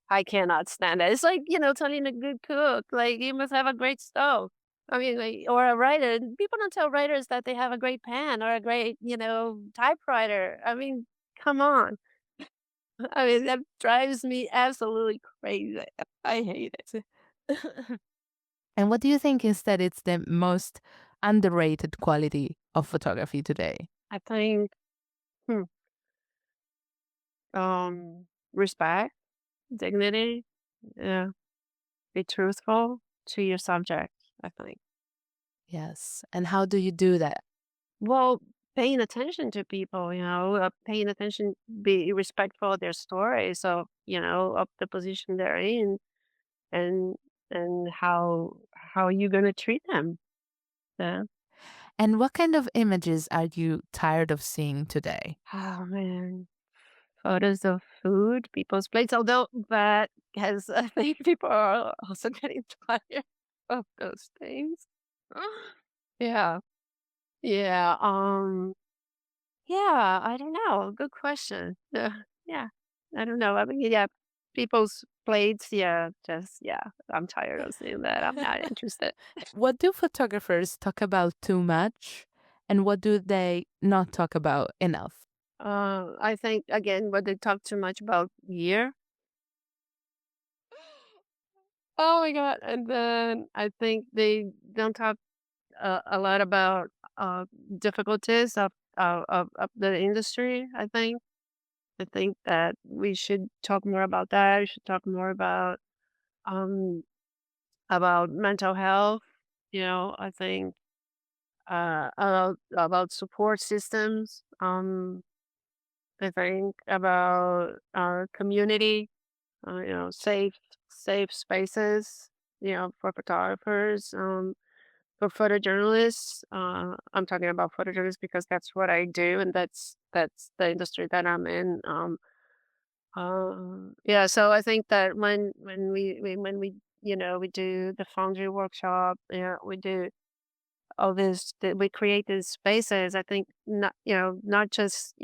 Speaker 1: I cannot stand it. It's like, telling a good cook, like, you must have a great stove. I mean, like, or a writer. People don't tell writers that they have a great pen or a great, typewriter. I mean, come on. I mean, that drives me absolutely crazy. I hate it.
Speaker 2: And what do you think is that it's the most underrated quality of photography today?
Speaker 1: I think, hmm, respect, dignity, yeah, be truthful to your subject, I think.
Speaker 2: Yes. And how do you do that?
Speaker 1: Well, paying attention to people, paying attention, be respectful of their story. So, of the position they're in, and how you gonna treat them. Yeah.
Speaker 2: And what kind of images are you tired of seeing today?
Speaker 1: Oh man. photos of food, people's plates, although that has I think people are also getting tired of those things. Yeah. Yeah, yeah, I don't know, good question. Yeah, I don't know, I mean, yeah, people's plates, yeah, just yeah, I'm tired of seeing that, I'm not interested.
Speaker 2: What do photographers talk about too much, and what do they not talk about enough?
Speaker 1: I think, again, what they talk too much about year. Oh my god, and then I think they don't talk a lot about uh, difficulties of the industry. I think that we should talk more about that. We should talk more um about mental health. You know, I think about support systems. I think about our community. You know, safe spaces. You know, for photographers. For photojournalists, I'm talking about photojournalists because that's what I do, and that's the industry that I'm in. Yeah, so I think that when we you know we do the foundry workshop, yeah, we do all this, that we create these spaces. I think not not just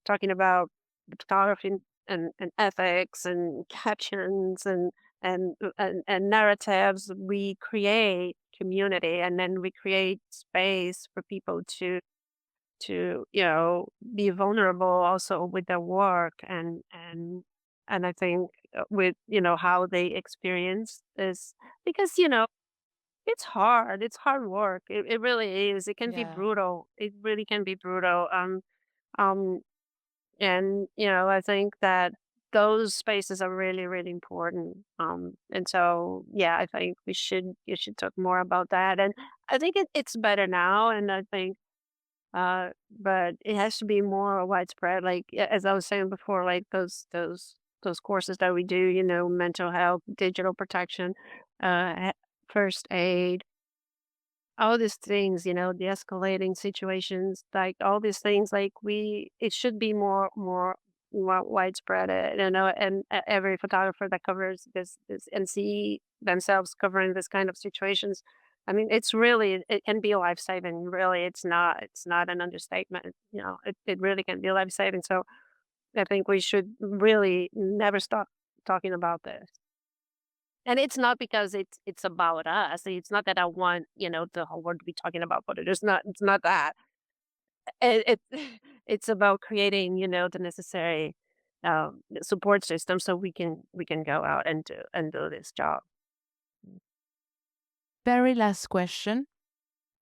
Speaker 1: talking about photography and ethics and captions and narratives. We create community, and then we create space for people to be vulnerable also with their work and I think with how they experience this because it's hard work. It really is. It can be
Speaker 2: Yeah.
Speaker 1: brutal. It really can be brutal. Um, and I think that those spaces are really, really important. And so, yeah, I think you should talk more about that. And I think it's better now. And I think, but it has to be more widespread. Like as I was saying before, like those courses that we do, mental health, digital protection, first aid, all these things, the escalating situations, like all these things, like it should be more widespread, and every photographer that covers this and see themselves covering this kind of situations. I mean, it can be life saving. Really, it's not an understatement. It really can be life saving. So I think we should really never stop talking about this. And it's not because it's about us. It's not that I want, the whole world to be talking about what it is. It's not that. It's about creating, the necessary support system so we can go out and do this job.
Speaker 2: Very last question.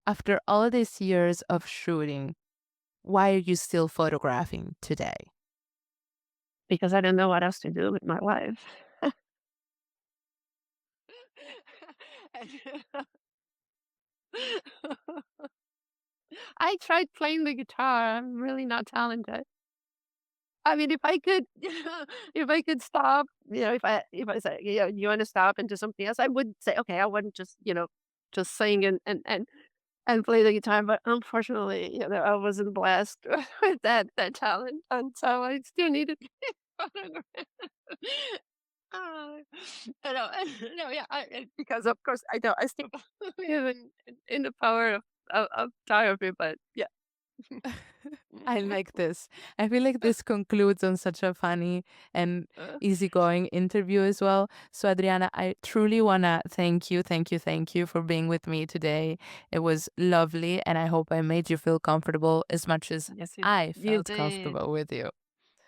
Speaker 2: After all these years of shooting, why are you still photographing today?
Speaker 1: Because I don't know what else to do with my life. I tried playing the guitar. I'm really not talented. I mean, if I could, if I could stop, if I say, you want to stop and do something else, I would say, okay, I wouldn't just, just sing and play the guitar. But unfortunately, I wasn't blessed with that talent, and so I still needed. Uh, I know, no, yeah, because of course I know I still believe in the power of photography, but yeah.
Speaker 2: I like this. I feel like this concludes on such a funny and
Speaker 1: Uh,
Speaker 2: easygoing interview as well. So, Adriana, I truly want to thank you, thank you, thank you for being with me today. It was lovely, and I hope I made you feel comfortable as much as
Speaker 1: yes,
Speaker 2: I
Speaker 1: you
Speaker 2: felt
Speaker 1: did.
Speaker 2: comfortable with you.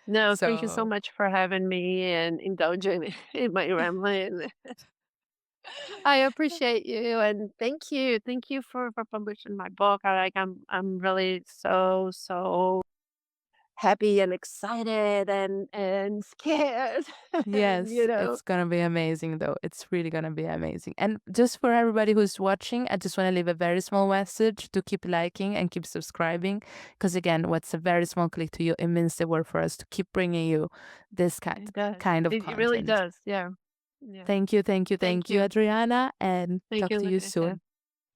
Speaker 1: No, thank you so
Speaker 2: So,
Speaker 1: much for having me and indulging in my rambling. I appreciate you and thank you for publishing my book. I'm really so happy and excited and scared. and,
Speaker 2: yes, it's gonna be amazing though. It's really gonna be amazing. And just for everybody who's watching, I just want to leave a very small message to keep liking and keep subscribing. Because again, what's a very small click to you, it means the world for us to keep bringing you this
Speaker 1: it does.
Speaker 2: kind of
Speaker 1: It really
Speaker 2: content.
Speaker 1: does. Yeah. Yeah.
Speaker 2: Thank you, thank you,
Speaker 1: Thank
Speaker 2: thank you,
Speaker 1: you.
Speaker 2: Adriana, and
Speaker 1: Thank
Speaker 2: talk
Speaker 1: you,
Speaker 2: to you
Speaker 1: Lucrecia.
Speaker 2: soon.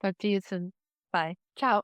Speaker 1: Talk to you soon. Bye. Ciao.